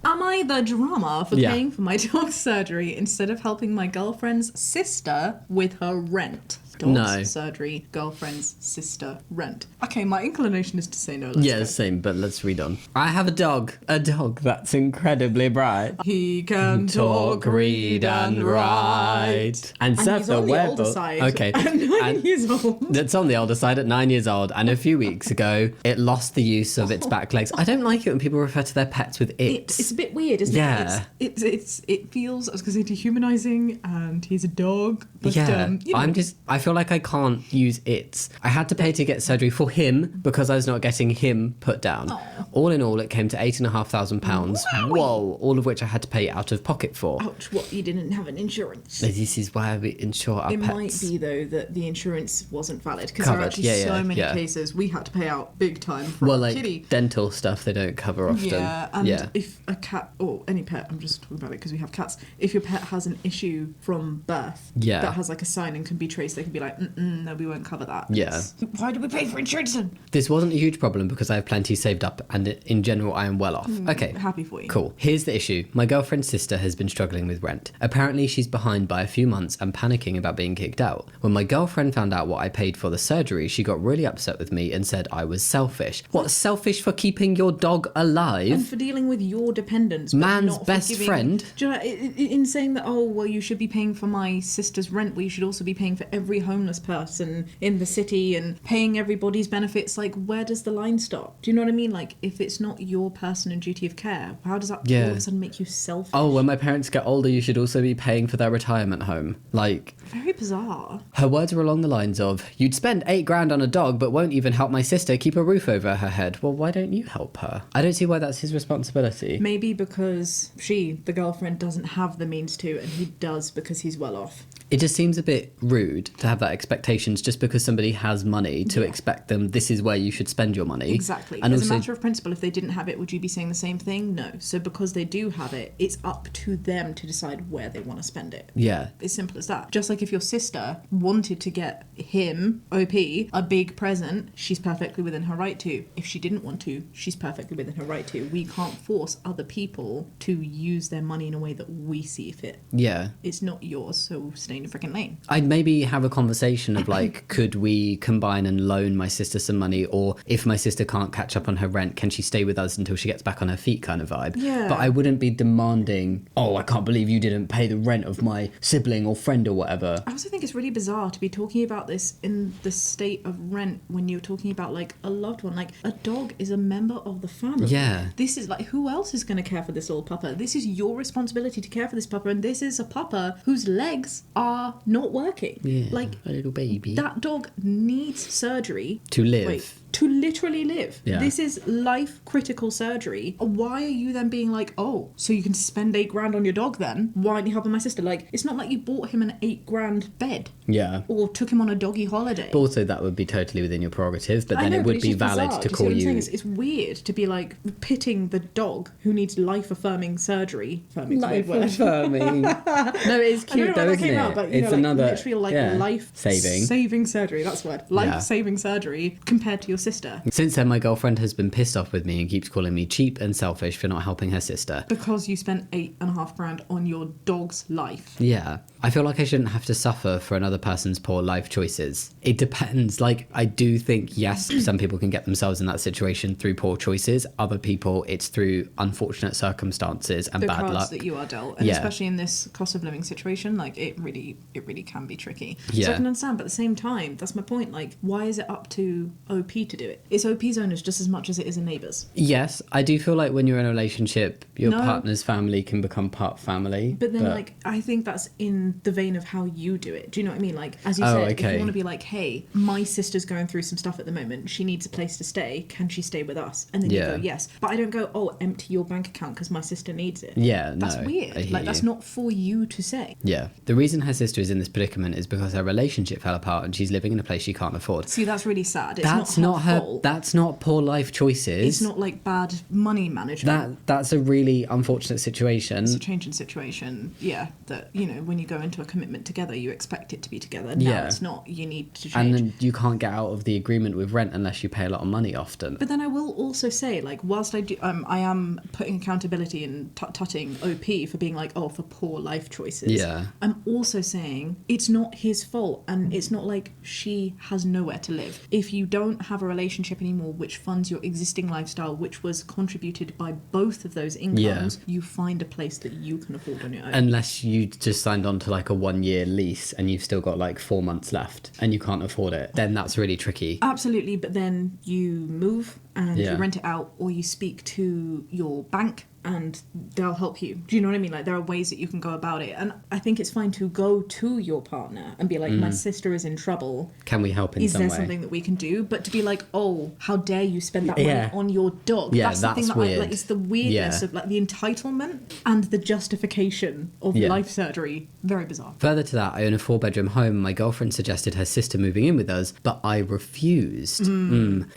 A: Am I the drama for
B: Yeah.
A: paying for my dog's surgery instead of helping my girlfriend's sister with her rent? Dog's
B: No.
A: surgery, girlfriend's sister, rent. Okay, my inclination is to say no. Let's
B: Yeah,
A: go.
B: same, but let's read on. I have a dog that's incredibly bright.
A: He can talk, read, and write.
B: And surf
A: he's
B: the
A: on the
B: web.
A: older side.
B: Okay.
A: At 9
B: And
A: years old.
B: it's on the older side at 9 years old, and a few weeks ago, it lost the use of its back legs. I don't like it when people refer to their pets with its.
A: It's a bit weird, isn't
B: Yeah.
A: it? It feels, I was going to say, dehumanizing, and he's a dog. But,
B: Yeah,
A: you know.
B: I feel like I can't use its. I had to pay to get surgery for him because I was not getting him put down.
A: Aw.
B: All in all, it came to £8,500.
A: Wowie.
B: Whoa, all of which I had to pay out of pocket for.
A: Ouch, what, you didn't have an insurance?
B: This is why we insure our
A: It
B: pets.
A: might be, though, that the insurance wasn't valid, because there are
B: Covered,
A: actually
B: yeah,
A: so
B: yeah,
A: many
B: yeah.
A: cases we had to pay out big time for
B: Well,
A: our
B: like
A: kitty.
B: dental stuff they don't cover often.
A: Yeah, and
B: yeah.
A: if a cat, or any pet, I'm just talking about it because we have cats, if your pet has an issue from birth
B: Yeah.
A: that has like a sign and can be traced, they can be like, no, we won't cover that.
B: Yeah.
A: Why do we pay for insurance then?
B: This wasn't a huge problem because I have plenty saved up and in general I am well off. Okay.
A: Happy for you.
B: Cool. Here's the issue. My girlfriend's sister has been struggling with rent. Apparently she's behind by a few months and panicking about being kicked out. When my girlfriend found out what I paid for the surgery, she got really upset with me and said I was selfish. What, selfish for keeping your dog alive?
A: And for dealing with your dependents. But
B: Man's
A: not for
B: best
A: giving,
B: friend.
A: Do you know, in saying that, oh, well, you should be paying for my sister's rent, well, you should also be paying for every homeless person in the city and paying everybody's benefits. Like, where does the line stop? Do you know what I mean? Like, if it's not your person and duty of care, how does that all of a sudden make you selfish?
B: Oh, when my parents get older, you should also be paying for their retirement home. Like,
A: very bizarre.
B: Her words were along the lines of, you'd spend $8,000 on a dog, but won't even help my sister keep a roof over her head. Well, why don't you help her? I don't see why that's his responsibility.
A: Maybe because she, the girlfriend, doesn't have the means to, and he does because he's well off.
B: It just seems a bit rude to have that expectations just because somebody has money to expect them, this is where you should spend your money.
A: Exactly.
B: And
A: As
B: also,
A: a matter of principle, if they didn't have it, would you be saying the same thing? No. So because they do have it, it's up to them to decide where they want to spend it.
B: Yeah.
A: It's simple as that. Just like if your sister wanted to get him, OP, a big present, she's perfectly within her right to. If she didn't want to, she's perfectly within her right to. We can't force other people to use their money in a way that we see fit.
B: Yeah.
A: It's not yours, so stay in your freaking lane.
B: I'd maybe have a conversation of like, could we combine and loan my sister some money? Or if my sister can't catch up on her rent, can she stay with us until she gets back on her feet kind of vibe?
A: Yeah.
B: But I wouldn't be demanding, oh, I can't believe you didn't pay the rent of my sibling or friend or whatever.
A: I also think it's really bizarre to be talking about this in the state of rent when you're talking about like a loved one. Like, a dog is a member of the family.
B: Yeah.
A: This is like, who else is going to care for this little pupper? This is your responsibility to care for this pupper, and this is a pupper whose legs are not working.
B: Yeah,
A: like
B: a little baby.
A: That dog needs surgery
B: To live.
A: To literally live.
B: Yeah.
A: This is life critical surgery. Why are you then being like, oh, so you can spend $8,000 on your dog then? Why aren't you helping my sister? Like, it's not like you bought him an $8,000 bed.
B: Yeah.
A: Or took him on a doggy holiday.
B: But also that would be totally within your prerogative, but then
A: I know,
B: it
A: but
B: would
A: it's
B: be
A: just
B: valid
A: bizarre.
B: to
A: Do you see
B: call
A: what I'm
B: you...
A: saying? It's weird to be like pitting the dog who needs life-affirming surgery. Affirming's a weird word.
B: Life-affirming. No, it is cute though, isn't it?
A: But,
B: it's
A: know,
B: another...
A: literally like life-saving surgery. That's the word. Life-saving surgery compared to your sister.
B: Since then, my girlfriend has been pissed off with me and keeps calling me cheap and selfish for not helping her sister.
A: Because you spent $8,500 on your dog's life.
B: Yeah. I feel like I shouldn't have to suffer for another person's poor life choices. It depends. Like, I do think, yes, some people can get themselves in that situation through poor choices. Other people, it's through unfortunate circumstances and bad luck.
A: The cards that you are dealt. And especially in this cost of living situation, like, it really can be tricky.
B: Yeah.
A: So I can understand, but at the same time, that's my point. Like, why is it up to OP to do it? It's OP's owners just as much as it is a neighbour's.
B: Yes, I do feel like when you're in a relationship, your partner's family can become part family.
A: But then, like, I think that's in the vein of how you do it. Do you know what I mean? Like, as you said, if you want to be like, hey, my sister's going through some stuff at the moment, she needs a place to stay, can she stay with us? And then you go, yes. But I don't go, oh, empty your bank account because my sister needs it.
B: Yeah,
A: that's weird. Like, that's not for you to say.
B: Yeah. The reason her sister is in this predicament is because her relationship fell apart and she's living in a place she can't afford.
A: See, that's really sad.
B: That's not her fault. That's not poor life choices.
A: It's not like bad money management.
B: That's a really unfortunate situation.
A: It's a change in situation, yeah, that, you know, when you go into a commitment together, you expect it to be together. Now it's not. You need to change.
B: And then you can't get out of the agreement with rent unless you pay a lot of money often.
A: But then I will also say, like, whilst I do, I am putting accountability and tutting OP for being like, oh, for poor life choices.
B: Yeah.
A: I'm also saying it's not his fault, and it's not like she has nowhere to live. If you don't have a relationship anymore which funds your existing lifestyle, which was contributed by both of those incomes, you find a place that you can afford on your own.
B: Unless you just signed on to like a 1-year lease and you've still got like 4 months left and you can't afford it, then that's really tricky.
A: Absolutely, but then you move and you rent it out, or you speak to your bank and they'll help you. Do you know what I mean? Like, there are ways that you can go about it. And I think it's fine to go to your partner and be like, my sister is in trouble.
B: Can we help in some way?
A: Is there something that we can do? But to be like, oh, how dare you spend that money on your dog?
B: Yeah,
A: that's the thing that
B: weird.
A: like, it's the weirdness of like the entitlement and the justification of life surgery. Very bizarre.
B: Further to that, I own a 4-bedroom home. My girlfriend suggested her sister moving in with us, but I refused.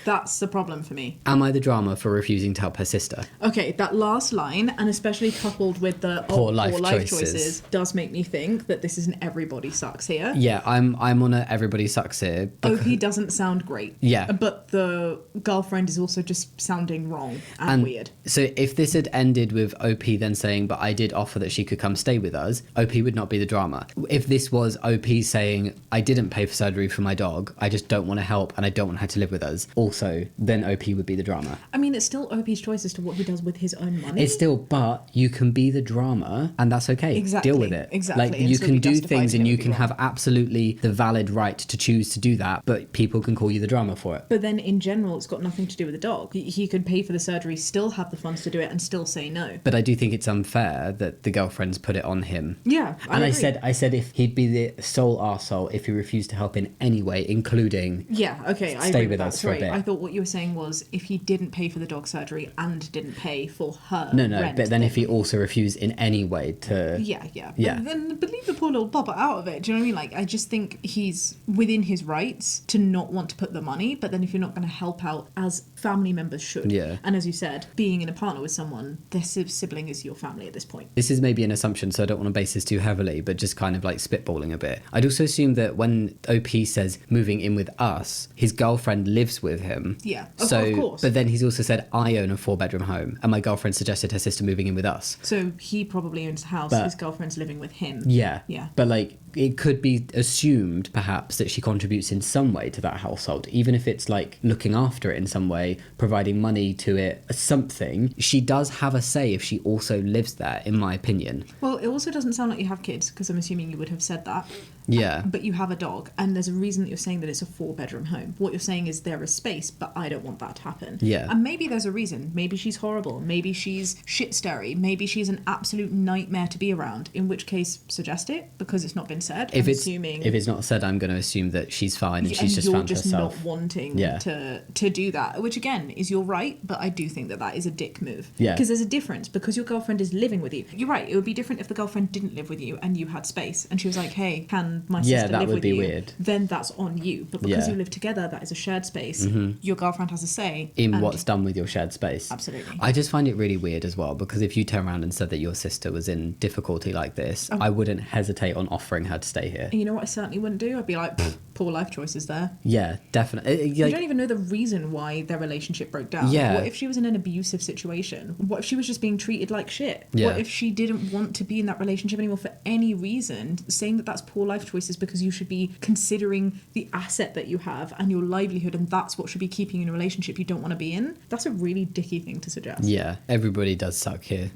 A: That's the problem for me.
B: Am I the drama for refusing to help her sister?
A: Okay, that last line, and especially coupled with the
B: Poor life choices,
A: does make me think that this is an everybody sucks here.
B: Yeah, I'm on a everybody sucks here.
A: OP doesn't sound great.
B: Yeah.
A: But the girlfriend is also just sounding wrong and weird.
B: So if this had ended with OP then saying, but I did offer that she could come stay with us, OP would not be the drama. If this was OP saying, I didn't pay for surgery for my dog, I just don't want to help and I don't want her to live with us, also, then OP would be the drama.
A: I mean, it's still OP's choice as to what he does with his own money.
B: It's still, but you can be the drama and that's okay.
A: Exactly.
B: Deal with it.
A: Exactly.
B: Like, you can do things and you can have absolutely the valid right to choose to do that, but people can call you the drama for it.
A: But then in general, it's got nothing to do with the dog. He could pay for the surgery, still have the funds to do it, and still say no.
B: But I do think it's unfair that the girlfriend's put it on him.
A: Yeah,
B: I said if he'd be the sole arsehole if he refused to help in any way, including stay with us for a bit.
A: I thought what you were saying was if he didn't pay for the dog surgery and didn't pay for her rent,
B: but then if he also refused in any way to...
A: Yeah. But then leave the poor little papa out of it. Do you know what I mean? Like, I just think he's within his rights to not want to put the money, but then if you're not going to help out as family members should.
B: Yeah.
A: And as you said, being in a partner with someone, their sibling is your family at this point.
B: This is maybe an assumption, so I don't want to base this too heavily, but just kind of like spitballing a bit. I'd also assume that when OP says moving in with us, his girlfriend lives with him.
A: Yeah, of course.
B: But then he's also said, I own a 4-bedroom home, and my girlfriend suggested her sister moving in with us.
A: So he probably owns a house, his girlfriend's living with him.
B: Yeah.
A: Yeah.
B: But like, it could be assumed perhaps that she contributes in some way to that household, even if it's like looking after it in some way, providing money to it, something. She does have a say if she also lives there, in my opinion.
A: Well, it also doesn't sound like you have kids, because I'm assuming you would have said that.
B: Yeah.
A: But you have a dog, and there's a reason that you're saying that it's a 4-bedroom home. What you're saying is there is space, but I don't want that to happen.
B: Yeah.
A: And maybe there's a reason. Maybe she's horrible. Maybe she's shit-starry. Maybe she's an absolute nightmare to be around, in which case, suggest it, because it's not been said.
B: If it's not said, I'm going to assume that she's fine and she's just found herself.
A: You're just not wanting to do that, which again is your right, but I do think that is a dick move.
B: Yeah.
A: Because there's a difference, because your girlfriend is living with you. You're right, it would be different if the girlfriend didn't live with you and you had space and she was like, hey, can my sister live with you? Yeah, that would be weird. Then that's on you. But because you live together, that is a shared space. Mm-hmm. Your girlfriend has a say
B: in what's done with your shared space.
A: Absolutely.
B: I just find it really weird as well, because if you turn around and said that your sister was in difficulty like this, I wouldn't hesitate on offering her to stay here.
A: And you know what I certainly wouldn't do? I'd be like, poor life choices there.
B: Yeah, definitely.
A: You don't even know the reason why their relationship broke down.
B: Yeah.
A: What if she was in an abusive situation? What if she was just being treated like shit?
B: Yeah.
A: What if she didn't want to be in that relationship anymore for any reason? Saying that that's poor life choices because you should be considering the asset that you have and your livelihood, and that's what should be keeping you in a relationship you don't want to be in. That's a really dicky thing to suggest.
B: Yeah, everybody does suck here.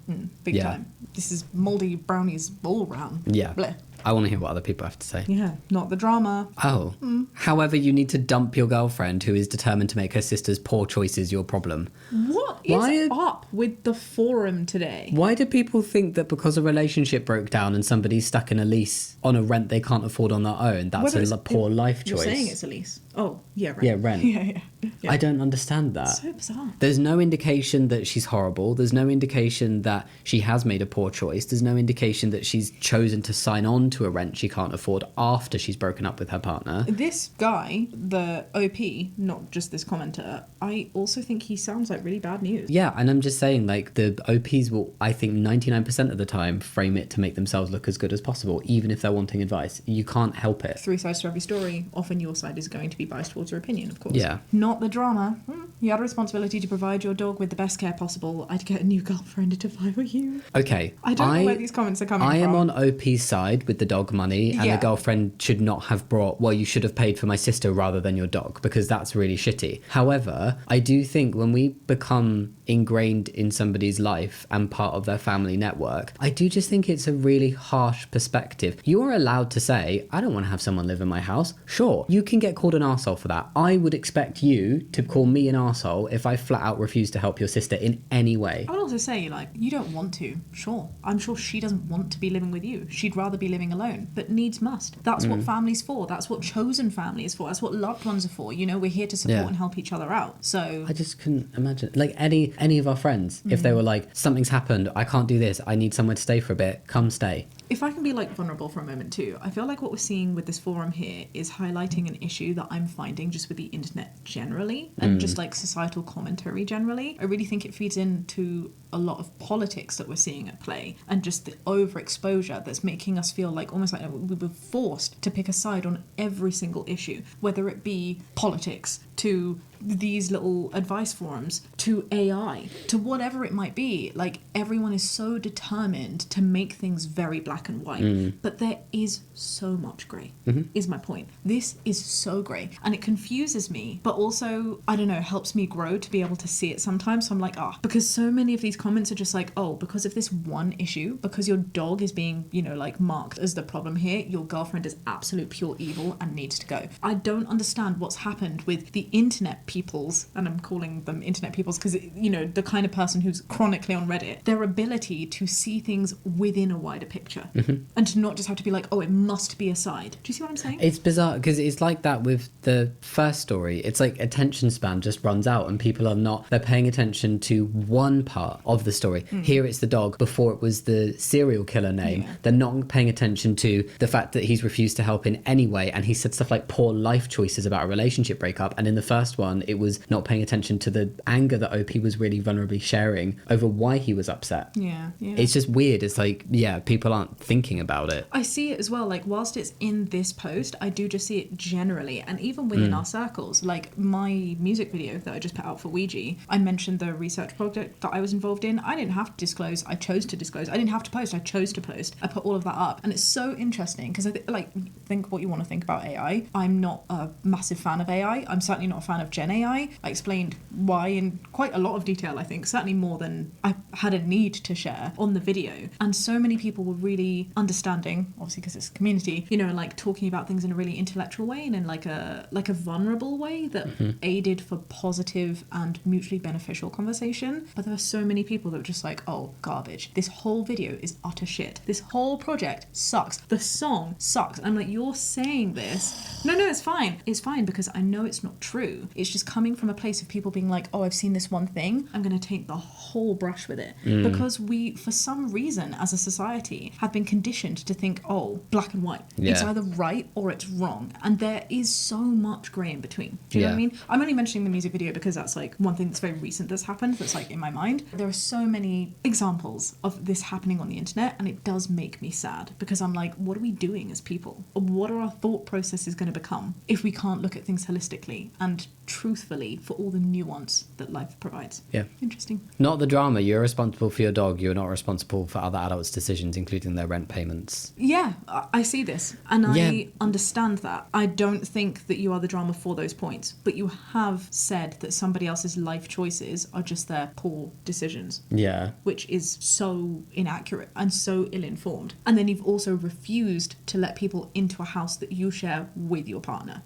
A: Big time. This is mouldy brownies all round.
B: Yeah.
A: Blech.
B: I want to hear what other people have to say.
A: Yeah, not the drama.
B: Oh. However, you need to dump your girlfriend who is determined to make her sister's poor choices your problem.
A: What is up with the forum today?
B: Why do people think that because a relationship broke down and somebody's stuck in a lease on a rent they can't afford on their own, that's a poor life choice?
A: You're saying it's a lease. Oh, yeah, rent.
B: Yeah, rent.
A: Yeah.
B: I don't understand that.
A: So bizarre.
B: There's no indication that she's horrible. There's no indication that she has made a poor choice. There's no indication that she's chosen to sign on to a rent she can't afford after she's broken up with her partner.
A: This guy, the OP, not just this commenter, I also think he sounds like really bad news.
B: Yeah, and I'm just saying, like, the OPs will, I think 99% of the time, frame it to make themselves look as good as possible, even if they're wanting advice. You can't help it.
A: 3 sides to every story. Often your side is going to be biased towards your opinion, of course.
B: Yeah.
A: Not the drama. You had a responsibility to provide your dog with the best care possible. I'd get a new girlfriend if I were you.
B: Okay.
A: I don't know where these comments are coming from.
B: I am on OP's side with the dog money, and the girlfriend should not have brought, well, you should have paid for my sister rather than your dog, because that's really shitty. However, I do think when we become ingrained in somebody's life and part of their family network, I do just think it's a really harsh perspective. You're allowed to say, I don't want to have someone live in my house. Sure, you can get called an arsehole for that. I would expect you to call me an arsehole if I flat out refuse to help your sister in any way.
A: I would also say, like, you don't want to. Sure. I'm sure she doesn't want to be living with you. She'd rather be living alone. But needs must. That's what family's for. That's what chosen family is for. That's what loved ones are for. You know, we're here to support and help each other out. So
B: I just couldn't imagine, like, any of our friends, if they were like, something's happened, I can't do this, I need somewhere to stay for a bit, come stay.
A: If I can be like vulnerable for a moment too, I feel like what we're seeing with this forum here is highlighting an issue that I'm finding just with the internet generally and just like societal commentary generally. I really think it feeds into a lot of politics that we're seeing at play and just the overexposure that's making us feel like almost like we were forced to pick a side on every single issue, whether it be politics to these little advice forums to AI to whatever it might be. Like everyone is so determined to make things very black and white, but there is so much grey is my point. This is so grey and it confuses me, but also I don't know, helps me grow to be able to see it sometimes. So I'm like, because so many of these comments are just like, oh, because of this one issue, because your dog is being, you know, like marked as the problem here, your girlfriend is absolute pure evil and needs to go. I don't understand what's happened with the internet peoples, and I'm calling them internet peoples because, you know, the kind of person who's chronically on Reddit, their ability to see things within a wider picture and to not just have to be like, oh, it must be a side. Do you see what I'm saying?
B: It's bizarre because it's like that with the first story. It's like attention span just runs out and people are not, they're paying attention to one part of the story. Here it's the dog, before it was the serial killer name. Yeah. They're not paying attention to the fact that he's refused to help in any way, and he said stuff like poor life choices about a relationship breakup, and in the first one it was not paying attention to the anger that OP was really vulnerably sharing over why he was upset.
A: Yeah.
B: It's just weird. It's like, yeah, people aren't thinking about it.
A: I see it as well, like whilst it's in this post, I do just see it generally, and even within our circles. Like my music video that I just put out for Ouija, I mentioned the research project that I was involved in. I didn't have to disclose, I chose to disclose. I didn't have to post, I chose to post. I put all of that up, and it's so interesting because I think what you want to think about AI. I'm not a massive fan of AI. I'm certainly not a fan of Gen AI. I explained why in quite a lot of detail, I think, certainly more than I had a need to share on the video. And so many people were really understanding, obviously because it's a community, you know, and like talking about things in a really intellectual way and in like a vulnerable way that aided for positive and mutually beneficial conversation. But there were so many people that were just like, oh, garbage. This whole video is utter shit. This whole project sucks. The song sucks. I'm like, you're saying this. No, it's fine. It's fine because I know it's not true. It's just coming from a place of people being like, oh, I've seen this one thing. I'm going to take the whole brush with it. Because we, for some reason, as a society, have been conditioned to think, oh, black and white. Yeah. It's either right or it's wrong. And there is so much grey in between. Do you know what I mean? I'm only mentioning the music video because that's like one thing that's very recent that's happened that's like in my mind. There are so many examples of this happening on the internet, and it does make me sad because I'm like, what are we doing as people? What are our thought processes going to become if we can't look at things holistically and truthfully for all the nuance that life provides?
B: Yeah.
A: Interesting.
B: Not the drama. You're responsible for your dog. You're not responsible for other adults' decisions, including their rent payments.
A: Yeah, I see this and I understand that. I don't think that you are the drama for those points, but you have said that somebody else's life choices are just their poor decisions.
B: Yeah.
A: Which is so inaccurate and so ill-informed. And then you've also refused to let people into a house that you share with your partner,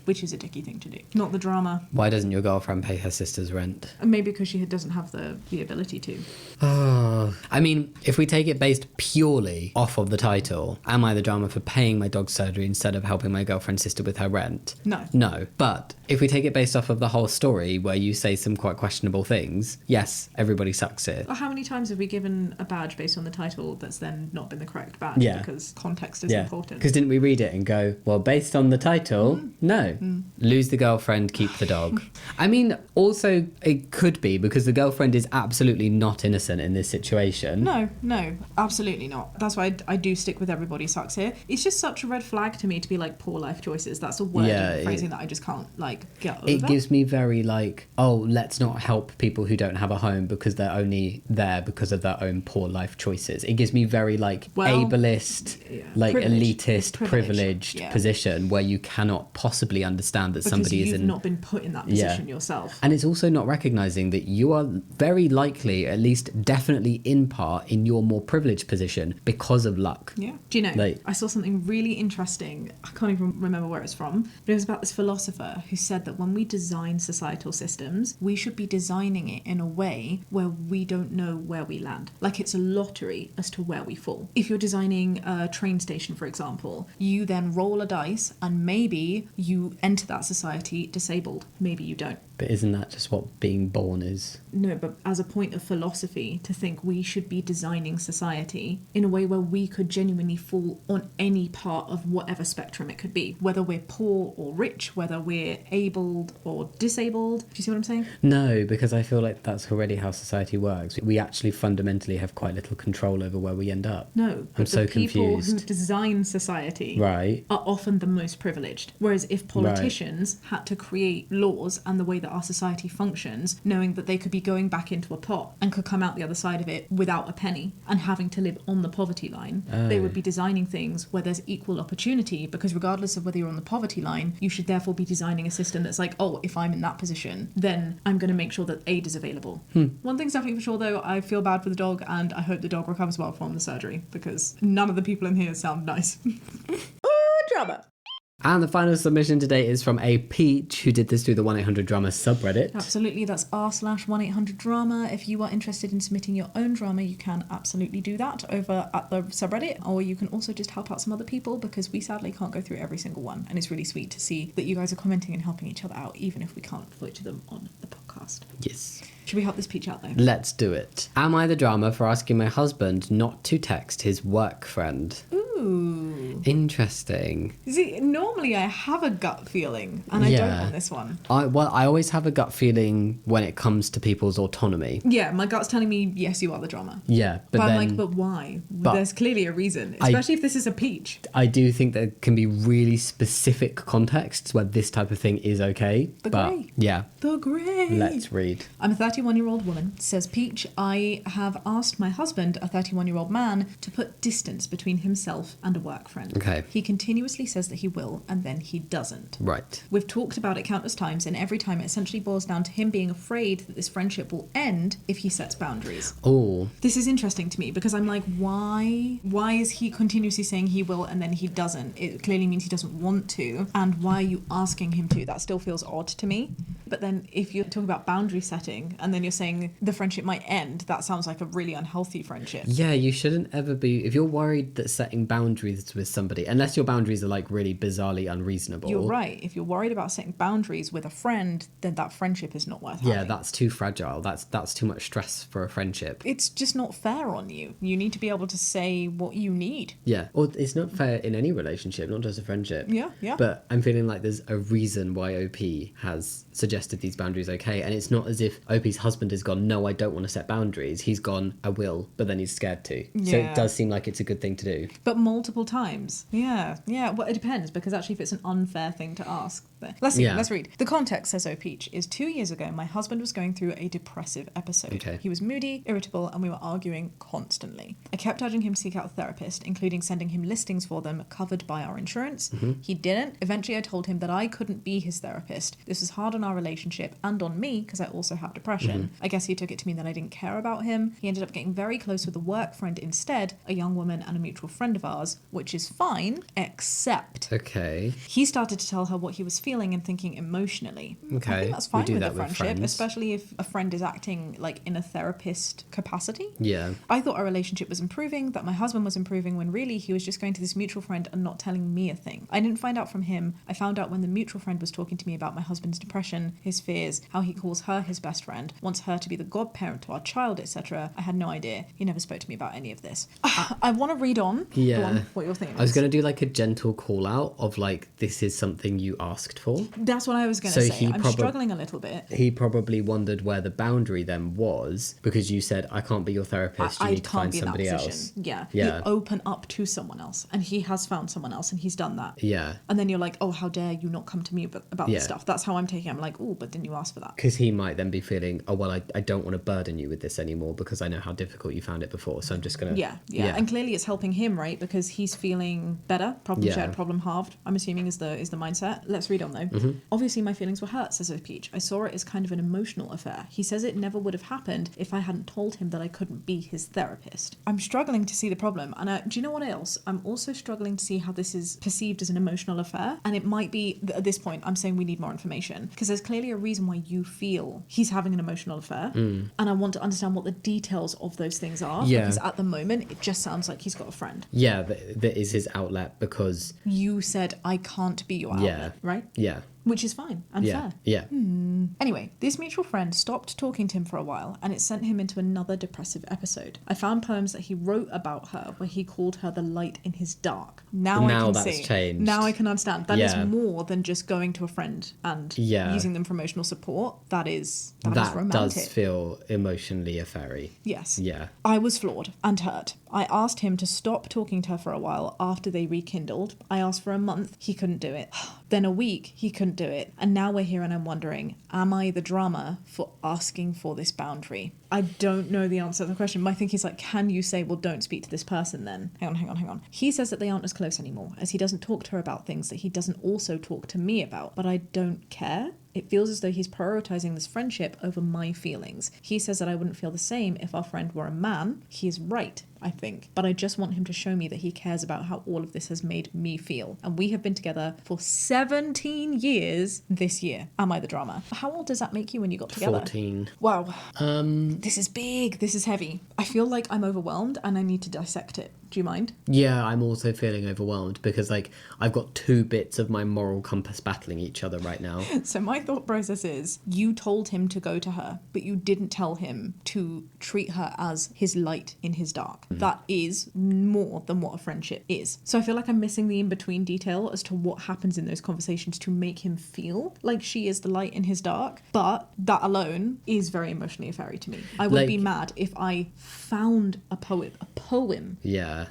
A: which is a dicky thing to do. Not the drama.
B: Why doesn't your girlfriend pay her sister's rent?
A: Maybe because she doesn't have the ability to.
B: Oh, I mean, if we take it based purely off of the title, am I the drama for paying my dog's surgery instead of helping my girlfriend's sister with her rent? No. But if we take it based off of the whole story where you say some quite questionable things, yes, everybody sucks here.
A: Well, how many times have we given a badge based on the title that's then not been the correct badge?
B: Yeah.
A: Because context is important.
B: Because didn't we read it and go, well, based on the title, no. Lose the girlfriend, keep the dog. I mean, also, it could be because the girlfriend is absolutely not innocent in this situation.
A: No, absolutely not. That's why I do stick with everybody sucks here. It's just such a red flag to me to be like poor life choices. That's a word and phrasing that I just can't like get over.
B: It gives me very like, oh, let's not help people who don't have a home because they're only there because of their own poor life choices. It gives me very like ableist, like elitist, privileged position where you cannot possibly understand that
A: because
B: somebody is
A: not been put in that position yourself.
B: And it's also not recognizing that you are very likely, at least definitely in part, in your more privileged position because of luck.
A: Yeah. Do you know, I saw something really interesting. I can't even remember where it's from, but it was about this philosopher who said said that when we design societal systems, we should be designing it in a way where we don't know where we land. Like it's a lottery as to where we fall. If you're designing a train station, for example, you then roll a dice and maybe you enter that society disabled. Maybe you don't.
B: But isn't that just what being born is?
A: No, but as a point of philosophy, to think we should be designing society in a way where we could genuinely fall on any part of whatever spectrum it could be, whether we're poor or rich, whether we're abled or disabled. Do you see what I'm saying?
B: No, because I feel like that's already how society works. We actually fundamentally have quite little control over where we end up.
A: No, but
B: I'm so
A: the people
B: confused.
A: who design society
B: Right.
A: are often the most privileged. Whereas if politicians had to create laws and the way that our society functions, knowing that they could be going back into a pot and could come out the other side of it without a penny and having to live on the poverty line, they would be designing things where there's equal opportunity, because regardless of whether you're on the poverty line, you should therefore be designing a system that's like, oh, if I'm in that position, then I'm going to make sure that aid is available. One thing's definitely for sure though, I feel bad for the dog and I hope the dog recovers well from the surgery, because none of the people in here sound nice. Drama.
B: And the final submission today is from a Peach, who did this through the 1-800-DRAMA subreddit.
A: Absolutely, that's r/1-800-DRAMA. If you are interested in submitting your own drama, you can absolutely do that over at the subreddit, or you can also just help out some other people, because we sadly can't go through every single one, and it's really sweet to see that you guys are commenting and helping each other out, even if we can't feature them on the podcast.
B: Yes.
A: Should we help this Peach out though?
B: Let's do it. Am I the drama for asking my husband not to text his work friend?
A: Ooh.
B: Interesting.
A: See, normally I have a gut feeling, and I don't on this one.
B: I always have a gut feeling when it comes to people's autonomy.
A: Yeah, my gut's telling me, yes, you are the drama.
B: Yeah,
A: But
B: then,
A: I'm like, but why? There's clearly a reason, especially if this is a Peach.
B: I do think there can be really specific contexts where this type of thing is okay.
A: The
B: but
A: grey.
B: Yeah.
A: The grey.
B: Let's read.
A: I'm a 31-year-old woman, says Peach. I have asked my husband, a 31-year-old man, to put distance between himself and a work friend.
B: Okay.
A: He continuously says that he will, and then he doesn't.
B: Right.
A: We've talked about it countless times, and every time it essentially boils down to him being afraid that this friendship will end if he sets boundaries.
B: Oh.
A: This is interesting to me, because I'm like, why is he continuously saying he will and then he doesn't? It clearly means he doesn't want to, and why are you asking him to? That still feels odd to me. But then if you're talking about boundary setting and then you're saying the friendship might end, that sounds like a really unhealthy friendship.
B: Yeah, you shouldn't ever be, if you're worried that setting boundaries with somebody, unless your boundaries are like really bizarrely unreasonable.
A: You're right. If you're worried about setting boundaries with a friend, then that friendship is not worth having.
B: Yeah, that's too fragile. That's too much stress for a friendship.
A: It's just not fair on you. You need to be able to say what you need.
B: Yeah, or it's not fair in any relationship, not just a friendship.
A: Yeah.
B: But I'm feeling like there's a reason why OP has suggested these boundaries okay, and it's not as if OP's husband has gone, no, I don't want to set boundaries. He's gone, I will, but then he's scared to.
A: Yeah.
B: So it does seem like it's a good thing to do.
A: But multiple times. Yeah. Well, it depends, because actually if it's an unfair thing to ask. Let's see, let's read. The context, says Peach, is 2 years ago, my husband was going through a depressive episode.
B: Okay.
A: He was moody, irritable, and we were arguing constantly. I kept urging him to seek out a therapist, including sending him listings for them covered by our insurance.
B: Mm-hmm.
A: He didn't. Eventually I told him that I couldn't be his therapist. This was hard on our relationship and on me, because I also have depression. I guess he took it to mean that I didn't care about him. He ended up getting very close with a work friend instead, a young woman and a mutual friend of ours, which is fine, except
B: Okay.
A: he started to tell her what he was feeling and thinking emotionally.
B: Okay.
A: I think that's fine
B: We do
A: with
B: that
A: a
B: with
A: friendship,
B: friends.
A: especially if a friend is acting like in a therapist capacity.
B: Yeah.
A: I thought our relationship was improving, that my husband was improving, when really he was just going to this mutual friend and not telling me a thing. I didn't find out from him. I found out when the mutual friend was talking to me about my husband's depression, his fears, how he calls her his best friend, wants her to be the godparent to our child, etc. I had no idea. He never spoke to me about any of this. I want to read on.
B: Yeah.
A: Go on, what you're thinking.
B: I was going to do like a gentle call out of like, this is something you asked for.
A: That's what I was going to
B: So
A: say.
B: he
A: I'm struggling a little bit.
B: He probably wondered where the boundary then was, because you said, I can't be your therapist, you
A: I
B: need to
A: can't
B: find
A: be in that
B: somebody
A: position.
B: else.
A: Yeah.
B: Yeah.
A: You open up to someone else, and he has found someone else, and he's done that.
B: Yeah.
A: And then you're like, oh, how dare you not come to me about
B: Yeah.
A: this stuff. That's how I'm taking it. I'm like, oh, but didn't you ask for that?
B: Because he might then be feeling, oh, well, I don't want to burden you with this anymore because I know how difficult you found it before. So I'm just going to...
A: Yeah. And clearly it's helping him, right? Because he's feeling better. Problem shared, problem halved, I'm assuming is the mindset. Let's read on on though. Obviously my feelings were hurt, says Peach. I saw it as kind of an emotional affair. He says it never would have happened if I hadn't told him that I couldn't be his therapist. I'm struggling to see the problem, and do you know what else? I'm also struggling to see how this is perceived as an emotional affair, and it might be, at this point, I'm saying we need more information, because there's clearly a reason why you feel he's having an emotional affair, and I want to understand what the details of those things are, because at the moment, it just sounds like he's got a friend.
B: Yeah, that is his outlet, because...
A: You said, I can't be your outlet, right?
B: Yeah.
A: Which is fine and fair.
B: Yeah.
A: Anyway, this mutual friend stopped talking to him for a while, and it sent him into another depressive episode. I found poems that he wrote about her where he called her the light in his dark. Now I can
B: that's
A: see.
B: Changed.
A: Now I can understand. That is more than just going to a friend and using them for emotional support. That is romantic.
B: That does feel emotionally affairy.
A: Yes.
B: Yeah.
A: I was flawed and hurt. I asked him to stop talking to her for a while after they rekindled. I asked for a month. He couldn't do it. Then a week. He couldn't do it. And now we're here and I'm wondering, am I the drama for asking for this boundary? I don't know the answer to the question. My thinking is like, can you say, well, don't speak to this person then? Hang on. He says that they aren't as close anymore, as he doesn't talk to her about things that he doesn't also talk to me about. But I don't care. It feels as though he's prioritizing this friendship over my feelings. He says that I wouldn't feel the same if our friend were a man. He is right, I think. But I just want him to show me that he cares about how all of this has made me feel. And we have been together for 17 years this year. Am I the drama? How old does that make you when you got together?
B: 14.
A: Wow. This is big. This is heavy. I feel like I'm overwhelmed and I need to dissect it. Do you mind?
B: Yeah, I'm also feeling overwhelmed because, like, I've got two bits of my moral compass battling each other right now.
A: So my thought process is, you told him to go to her, but you didn't tell him to treat her as his light in his dark. That is more than what a friendship is. So I feel like I'm missing the in-between detail as to what happens in those conversations to make him feel like she is the light in his dark. But that alone is very emotionally affairy to me. I would be mad if I found a poem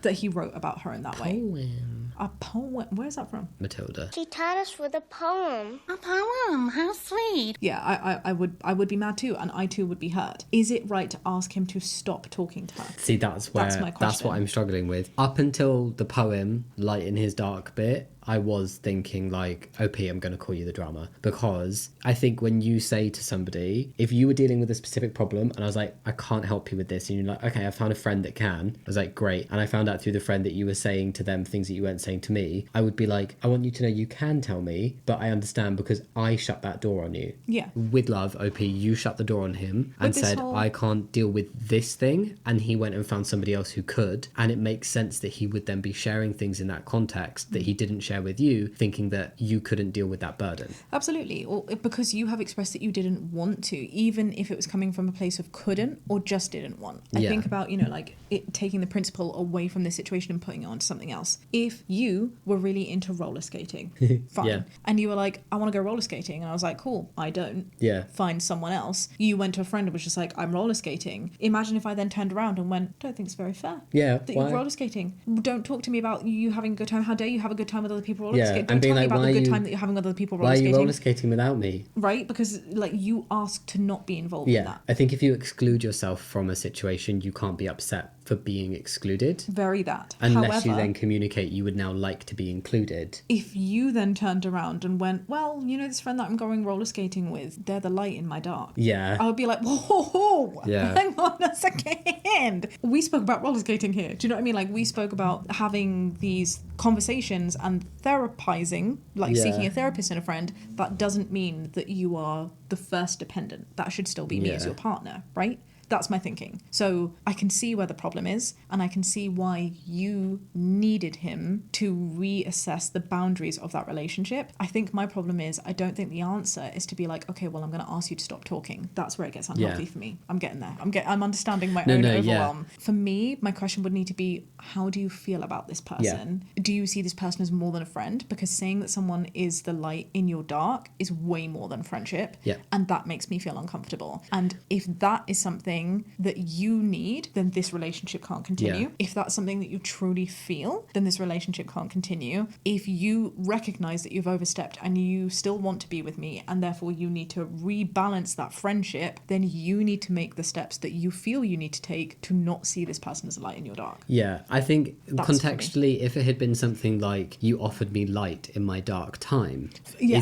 A: that he wrote about her in that way. A poem? Where's that from?
B: Matilda.
C: She taught us with a poem.
D: A poem? How sweet.
A: Yeah, I would be mad too, and I too would be hurt. Is it right to ask him to stop talking to her?
B: See, that's my question. That's what I'm struggling with. Up until the poem, Light in His Dark bit, I was thinking like, OP, I'm going to call you the drama. Because I think when you say to somebody, if you were dealing with a specific problem and I was like, I can't help you with this, and you're like, okay, I found a friend that can. I was like, great. And I found out through the friend that you were saying to them things that you weren't saying to me. I would be like, I want you to know you can tell me, but I understand because I shut that door on you.
A: Yeah.
B: With love, OP, you shut the door on him and said, I can't deal with this thing. And he went and found somebody else who could. And it makes sense that he would then be sharing things in that context that he didn't share with you, thinking that you couldn't deal with that burden.
A: Absolutely. Or because you have expressed that you didn't want to, even if it was coming from a place of couldn't or just didn't want. I think about, like it taking the principle away from this situation and putting it onto something else. If you were really into roller skating, fine. And you were like, I want to go roller skating. And I was like, cool, I don't.
B: Yeah.
A: Find someone else. You went to a friend and was just like, I'm roller skating. Imagine if I then turned around and went, don't think it's very fair.
B: Yeah.
A: That you're roller skating. Don't talk to me about you having a good time. How dare you have a good time with other people roller skating?
B: and
A: Don't
B: being
A: tell me
B: like,
A: about the good time that you're having with other people roller
B: skating. Why are you
A: skating.
B: roller skating without me?
A: Right? Because like you asked to not be involved in that.
B: I think if you exclude yourself from a situation, you can't be upset for being excluded.
A: Very that.
B: Unless you then communicate you would now like to be included.
A: If you then turned around and went, well, this friend that I'm going roller skating with, they're the light in my dark.
B: Yeah.
A: I would be like, whoa, hang on a second. We spoke about roller skating here. Do you know what I mean? Like we spoke about having these conversations and therapizing, like seeking a therapist and a friend. That doesn't mean that you are the first dependent. That should still be me as your partner, right? That's my thinking. So I can see where the problem is, and I can see why you needed him to reassess the boundaries of that relationship. I think my problem is I don't think the answer is to be like, okay, well, I'm going to ask you to stop talking. That's where it gets unhealthy for me. I'm getting there. I'm understanding my own overwhelm. For me, my question would need to be, how do you feel about this person? Do you see this person as more than a friend? Because saying that someone is the light in your dark is way more than friendship. And that makes me feel uncomfortable. And if that is something something that you need, then this relationship can't continue.
B: Yeah.
A: If that's something that you truly feel, then this relationship can't continue. If you recognize that you've overstepped and you still want to be with me, and therefore you need to rebalance that friendship, then you need to make the steps that you feel you need to take to not see this person as a light in your dark.
B: Yeah, I think
A: That's
B: contextually, if it had been something like you offered me light in my dark time,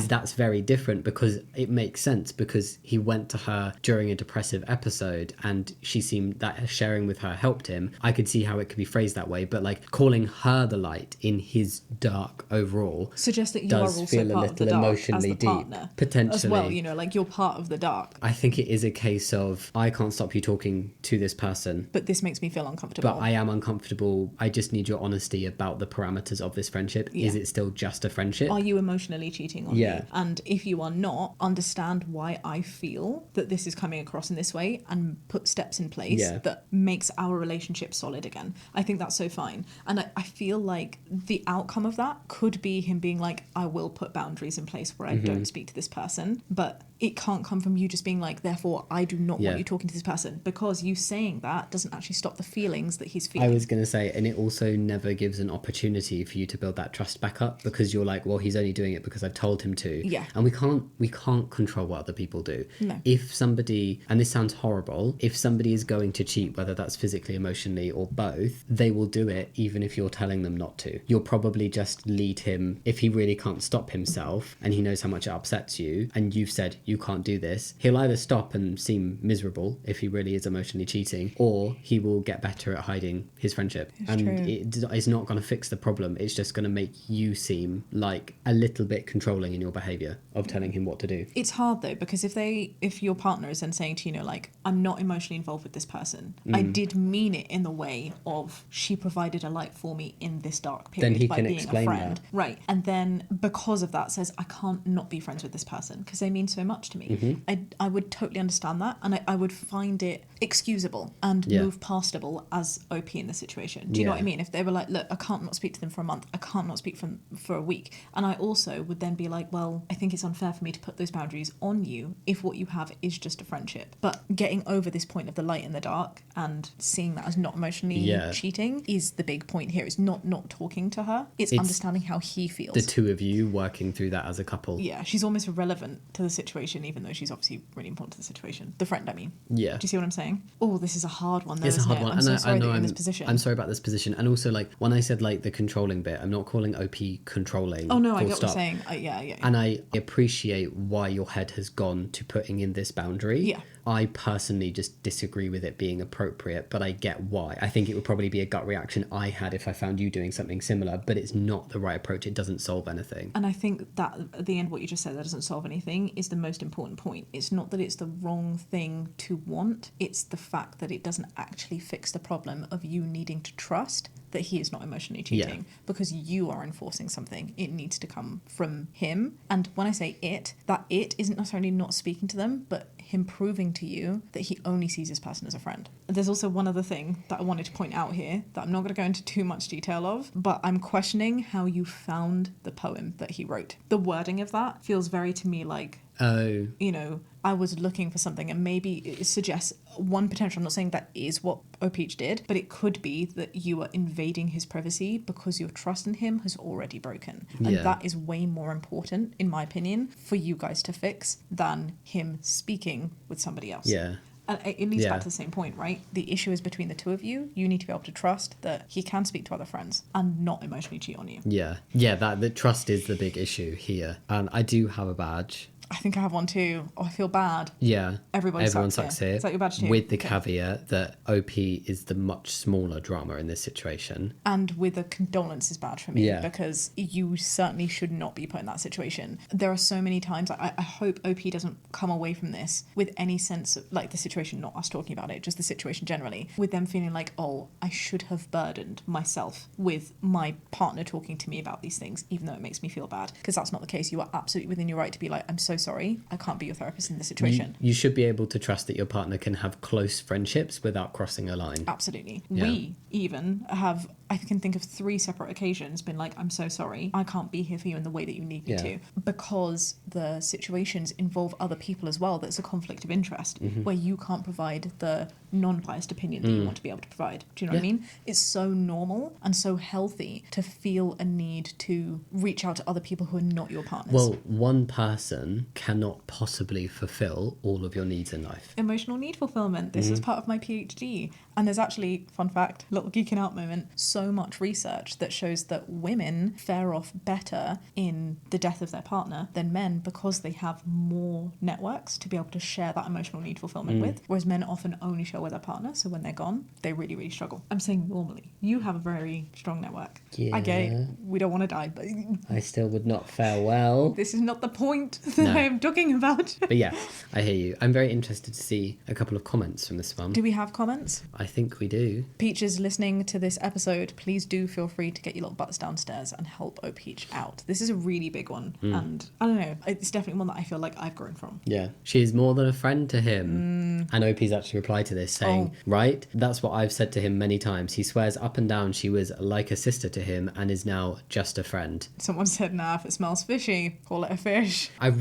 B: that's very different, because it makes sense, because he went to her during a depressive episode and she seemed that sharing with her helped him. I could see how it could be phrased that way, but like calling her the light in his dark overall
A: suggests that you
B: does
A: are also
B: feel a
A: part of the
B: little
A: dark
B: emotionally
A: as the
B: deep,
A: partner
B: potentially
A: as well, you know, like you're part of the dark.
B: I think it is a case of I can't stop you talking to this person,
A: But this makes me feel uncomfortable.
B: but I am uncomfortable. I just need your honesty about the parameters of this friendship.
A: Yeah.
B: Is it still just a friendship?
A: Are you emotionally cheating on
B: Yeah.
A: me? And if you are not, understand why I feel that this is coming across in this way and put steps in place that makes our relationship solid again. I think that's so fine. And I feel like the outcome of that could be him being like, I will put boundaries in place where I don't speak to this person. But it can't come from you just being like, therefore, I do not want you talking to this person, because you saying that doesn't actually stop the feelings that he's feeling.
B: I was going to say, and it also never gives an opportunity for you to build that trust back up, because you're like, well, he's only doing it because I've told him to.
A: Yeah.
B: And we can't control what other people do.
A: No.
B: If somebody, and this sounds horrible, if somebody is going to cheat, whether that's physically, emotionally, or both, they will do it even if you're telling them not to. You'll probably just lead him, if he really can't stop himself and he knows how much it upsets you, and you've said, you can't do this, he'll either stop and seem miserable if he really is emotionally cheating, or he will get better at hiding his friendship. It's not going to fix the problem. It's just going to make you seem like a little bit controlling in your behaviour of telling him what to do.
A: It's hard though, because if your partner is then saying to you, know, like, I'm not emotionally involved with this person, I did mean it in the way of she provided a light for me in this dark period
B: Then he
A: by
B: can
A: being
B: explain
A: a friend,
B: that.
A: right? And then because of that says, I can't not be friends with this person because they mean so much to me. I would totally understand that, and I would find it excusable and move pastable as OP in the situation. Do you know what I mean? If they were like, look, I can't not speak to them for a month, I can't not speak for a week, and I also would then be like, well, I think it's unfair for me to put those boundaries on you if what you have is just a friendship. But getting over this point of the light in the dark and seeing that as not emotionally cheating is the big point here. It's not talking to her, it's understanding how he feels.
B: The two of you working through that as a couple.
A: Yeah, she's almost irrelevant to the situation, even though she's obviously really important to the situation. The friend, I mean.
B: Yeah.
A: Do you see what I'm saying? Oh, this is a hard one though,
B: It's a
A: isn't
B: hard
A: it?
B: one.
A: I'm so sorry that you're in this position.
B: I'm sorry about this position. And also, like, when I said, like, the controlling bit, I'm not calling OP controlling.
A: Oh, no, I get what
B: stop.
A: you're saying. Yeah.
B: And I appreciate why your head has gone to putting in this boundary.
A: Yeah.
B: I personally just disagree with it being appropriate, but I get why. I think it would probably be a gut reaction I had if I found you doing something similar, but it's not the right approach. It doesn't solve anything.
A: And I think that at the end, what you just said, that doesn't solve anything, is the most important point. It's not that it's the wrong thing to want, it's the fact that it doesn't actually fix the problem of you needing to trust that he is not emotionally cheating, because you are enforcing something. It needs to come from him. And when I say it, that it isn't necessarily not speaking to them, but him proving to you that he only sees this person as a friend. There's also one other thing that I wanted to point out here that I'm not going to go into too much detail of, but I'm questioning how you found the poem that he wrote. The wording of that feels very to me like, you know, I was looking for something, and maybe it suggests one potential. I'm not saying that is what O'Peach did, but it could be that you are invading his privacy because your trust in him has already broken. And that is way more important, in my opinion, for you guys to fix than him speaking with somebody else.
B: Yeah.
A: And it leads back to the same point, right? The issue is between the two of you. You need to be able to trust that he can speak to other friends and not emotionally cheat on you.
B: Yeah, that the trust is the big issue here. And I do have a badge.
A: I think I have one too. Oh, I feel bad.
B: Yeah.
A: Everyone sucks here. Is that your badge too?
B: With the caveat that OP is the much smaller drama in this situation.
A: And with a condolences badge for me, because you certainly should not be put in that situation. There are so many times, I hope OP doesn't come away from this with any sense of, like, the situation, not us talking about it, just the situation generally, with them feeling like, oh, I should have burdened myself with my partner talking to me about these things, even though it makes me feel bad. Because that's not the case. You are absolutely within your right to be like, I'm so sorry, I can't be your therapist in this situation.
B: You should be able to trust that your partner can have close friendships without crossing a line.
A: Absolutely. We even have I can think of 3 separate occasions been like, I'm so sorry, I can't be here for you in the way that you need me to, because the situations involve other people as well. That's a conflict of interest where you can't provide the non-biased opinion that you want to be able to provide. Do you know what I mean? It's so normal and so healthy to feel a need to reach out to other people who are not your partners.
B: Well, one person cannot possibly fulfill all of your needs in life.
A: Emotional need fulfillment. This is part of my PhD. And there's actually, fun fact, little geeking out moment, so much research that shows that women fare off better in the death of their partner than men because they have more networks to be able to share that emotional need fulfillment with, whereas men often only share with their partner, so when they're gone, they really, really struggle. I'm saying normally. You have a very strong network.
B: Yeah.
A: I get it. We don't want to die, but
B: I still would not fare well.
A: this is not the point that I am talking about.
B: But yeah, I hear you. I'm very interested to see a couple of comments from this one.
A: Do we have comments?
B: I think we do.
A: Peaches listening to this episode, please do feel free to get your little butts downstairs and help Peach out. This is a really big one, and I don't know, it's definitely one that I feel like I've grown from.
B: Yeah. She's more than a friend to him. And OP's actually replied to this saying, right, that's what I've said to him many times. He swears up and down she was like a sister to him and is now just a friend.
A: Someone said, nah, if it smells fishy, call it a fish.
B: I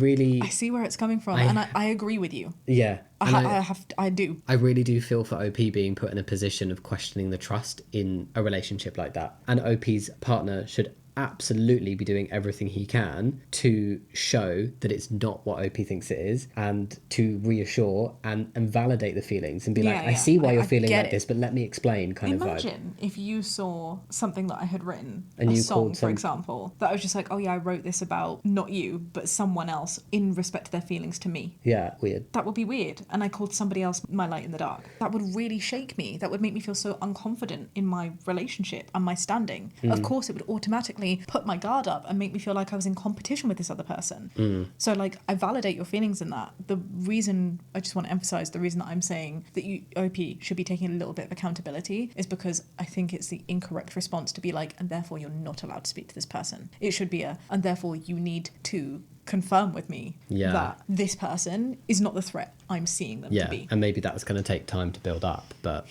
A: see where it's coming from, and I agree with you.
B: Yeah.
A: I do.
B: I really do feel for OP being put in a position of questioning the trust in a relationship like that. And OP's partner should absolutely be doing everything he can to show that it's not what OP thinks it is, and to reassure and validate the feelings and be like, I see why you're feeling like this, but let me explain kind of vibe.
A: Imagine if you saw something that I had written,
B: and
A: a
B: you
A: song, for example, that I was just like, oh yeah, I wrote this about not you, but someone else in respect to their feelings to me.
B: Yeah, weird.
A: That would be weird. And I called somebody else my light in the dark. That would really shake me. That would make me feel so unconfident in my relationship and my standing. Of course, it would automatically put my guard up and make me feel like I was in competition with this other person. So like, I validate your feelings in that. The reason, I just want to emphasize, the reason that I'm saying that you, OP, should be taking a little bit of accountability is because I think it's the incorrect response to be like, and therefore you're not allowed to speak to this person. It should be and therefore you need to confirm with me that this person is not the threat I'm seeing them to be.
B: And maybe that's going to take time to build up, but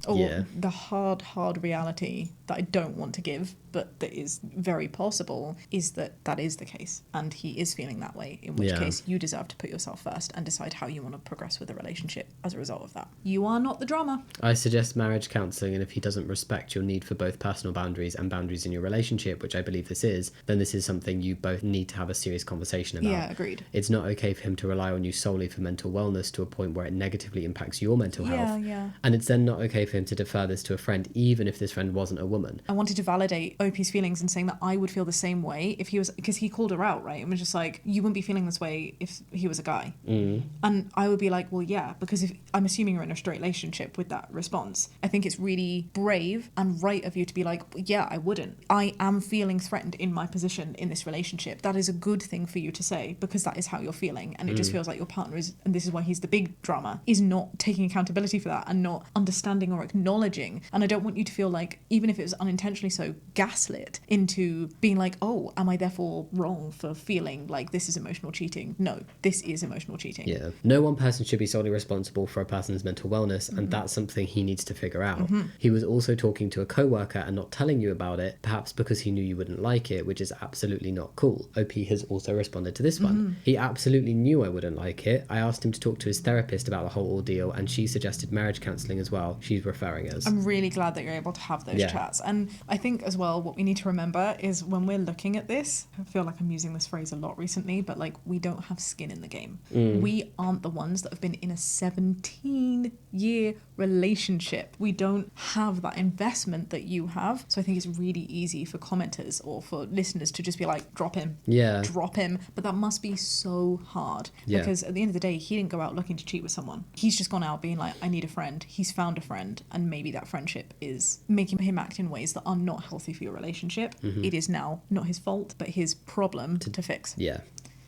B: the
A: hard reality that I don't want to give, but that is very possible, is that that is the case, and he is feeling that way, in which case you deserve to put yourself first and decide how you want to progress with the relationship as a result of that. You are not the drama.
B: I suggest marriage counselling, and if he doesn't respect your need for both personal boundaries and boundaries in your relationship, which I believe this is, then this is something you both need to have a serious conversation about.
A: Yeah, agreed.
B: It's not okay for him to rely on you solely for mental wellness to a point where it negatively impacts your mental health. And it's then not okay for him to defer this to a friend, even if this friend wasn't a woman.
A: I wanted to validate OP's feelings and saying that I would feel the same way if he was, because he called her out, right? And was just like, you wouldn't be feeling this way if he was a guy. And I would be like, well, yeah, because if I'm assuming you're in a straight relationship with that response, I think it's really brave and right of you to be like, yeah, I wouldn't. I am feeling threatened in my position in this relationship. That is a good thing for you to say, because that is how you're feeling. And it just feels like your partner is, and this is why he's the big drama, is not taking accountability for that and not understanding or acknowledging. And I don't want you to feel like, even if it was unintentionally so, gaslit into being like, oh, am I therefore wrong for feeling like this is emotional cheating? No, this is emotional cheating.
B: Yeah. No one person should be solely responsible for a person's mental wellness, and that's something he needs to figure out. He was also talking to a co-worker and not telling you about it, perhaps because he knew you wouldn't like it, which is absolutely not cool. OP has also responded to this one. He absolutely knew I wouldn't like it. I asked him to talk to his therapist about the whole ordeal, and she suggested marriage counselling as well. She's referring us.
A: I'm really glad that you're able to have those chats. And I think as well, what we need to remember is when we're looking at this, I feel like I'm using this phrase a lot recently, but like, we don't have skin in the game. We aren't the ones that have been in a 17-year relationship. We don't have that investment that you have. So I think it's really easy for commenters or for listeners to just be like, drop him. Drop him. But that must be so hard. Because at the end of the day, he didn't go out looking to cheat with someone. He's just gone out being like, I need a friend. He's found a friend, and maybe that friendship is making him act in ways that are not healthy for your relationship. It is now not his fault, but his problem to fix.
B: Yeah.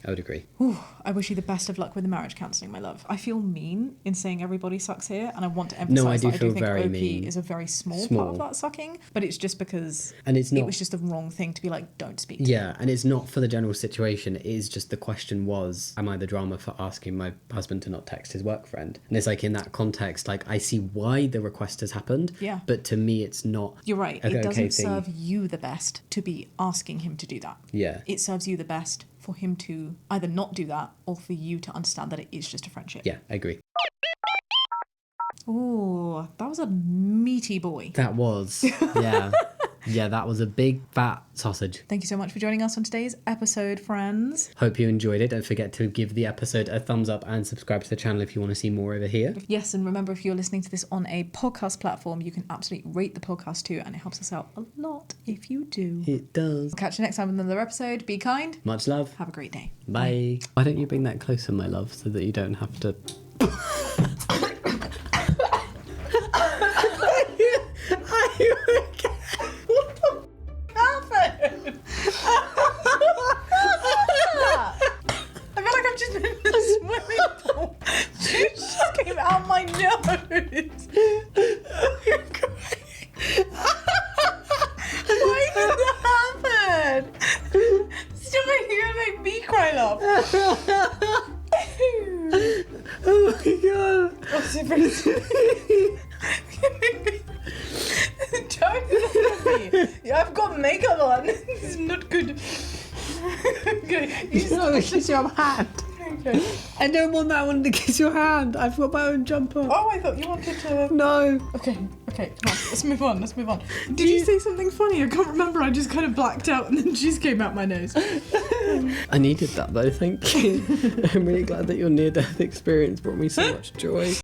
B: I would agree.
A: Ooh, I wish you the best of luck with the marriage counselling, my love. I feel mean in saying everybody sucks here, and I want to emphasise
B: I
A: that I do
B: feel
A: think
B: very
A: OP
B: mean.
A: is a very small part of that sucking, but it's just because
B: And it's not,
A: it was just the wrong thing to be like, don't speak to me.
B: yeah, and it's not for the general situation. It is just the question was, am I the drama for asking my husband to not text his work friend? And it's like in that context, like I see why the request has happened,
A: Yeah.
B: but to me it's not.
A: You're right.
B: Okay,
A: It doesn't
B: thing.
A: serve you the best to be asking him to do that.
B: Yeah.
A: It serves you the best for him to either not do that or for you to understand that it is just a friendship.
B: Yeah, I agree.
A: Oh, that was a meaty boy.
B: That was, yeah. Yeah, that was a big fat sausage.
A: Thank you so much for joining us on today's episode, friends.
B: Hope you enjoyed it. Don't forget to give the episode a thumbs up and subscribe to the channel if you want to see more over here.
A: Yes, and remember, if you're listening to this on a podcast platform, you can absolutely rate the podcast too, and it helps us out a lot if you do.
B: It does.
A: We'll catch you next time with another episode. Be kind.
B: Much love.
A: Have a great day.
B: Bye. Why don't you bring that closer, my love, so that you don't have to...
A: I feel like I've just been in a swimming pool. It just came out my nose. Why did that happen? Stop making you make me cry, love.
B: Oh my god.
A: Oh, super. Don't look at me. I've got makeup on. This is not good. Okay, you
B: No, kiss your hand.
A: okay.
B: I don't want that one to kiss your hand. I've got my own jumper.
A: Oh, I thought you wanted to.
B: No.
A: Okay, come on, let's move on. Did you say something funny? I can't remember. I just kind of blacked out and then cheese came out my nose.
B: I needed that though, thank you. I'm really glad that your near-death experience brought me so much joy.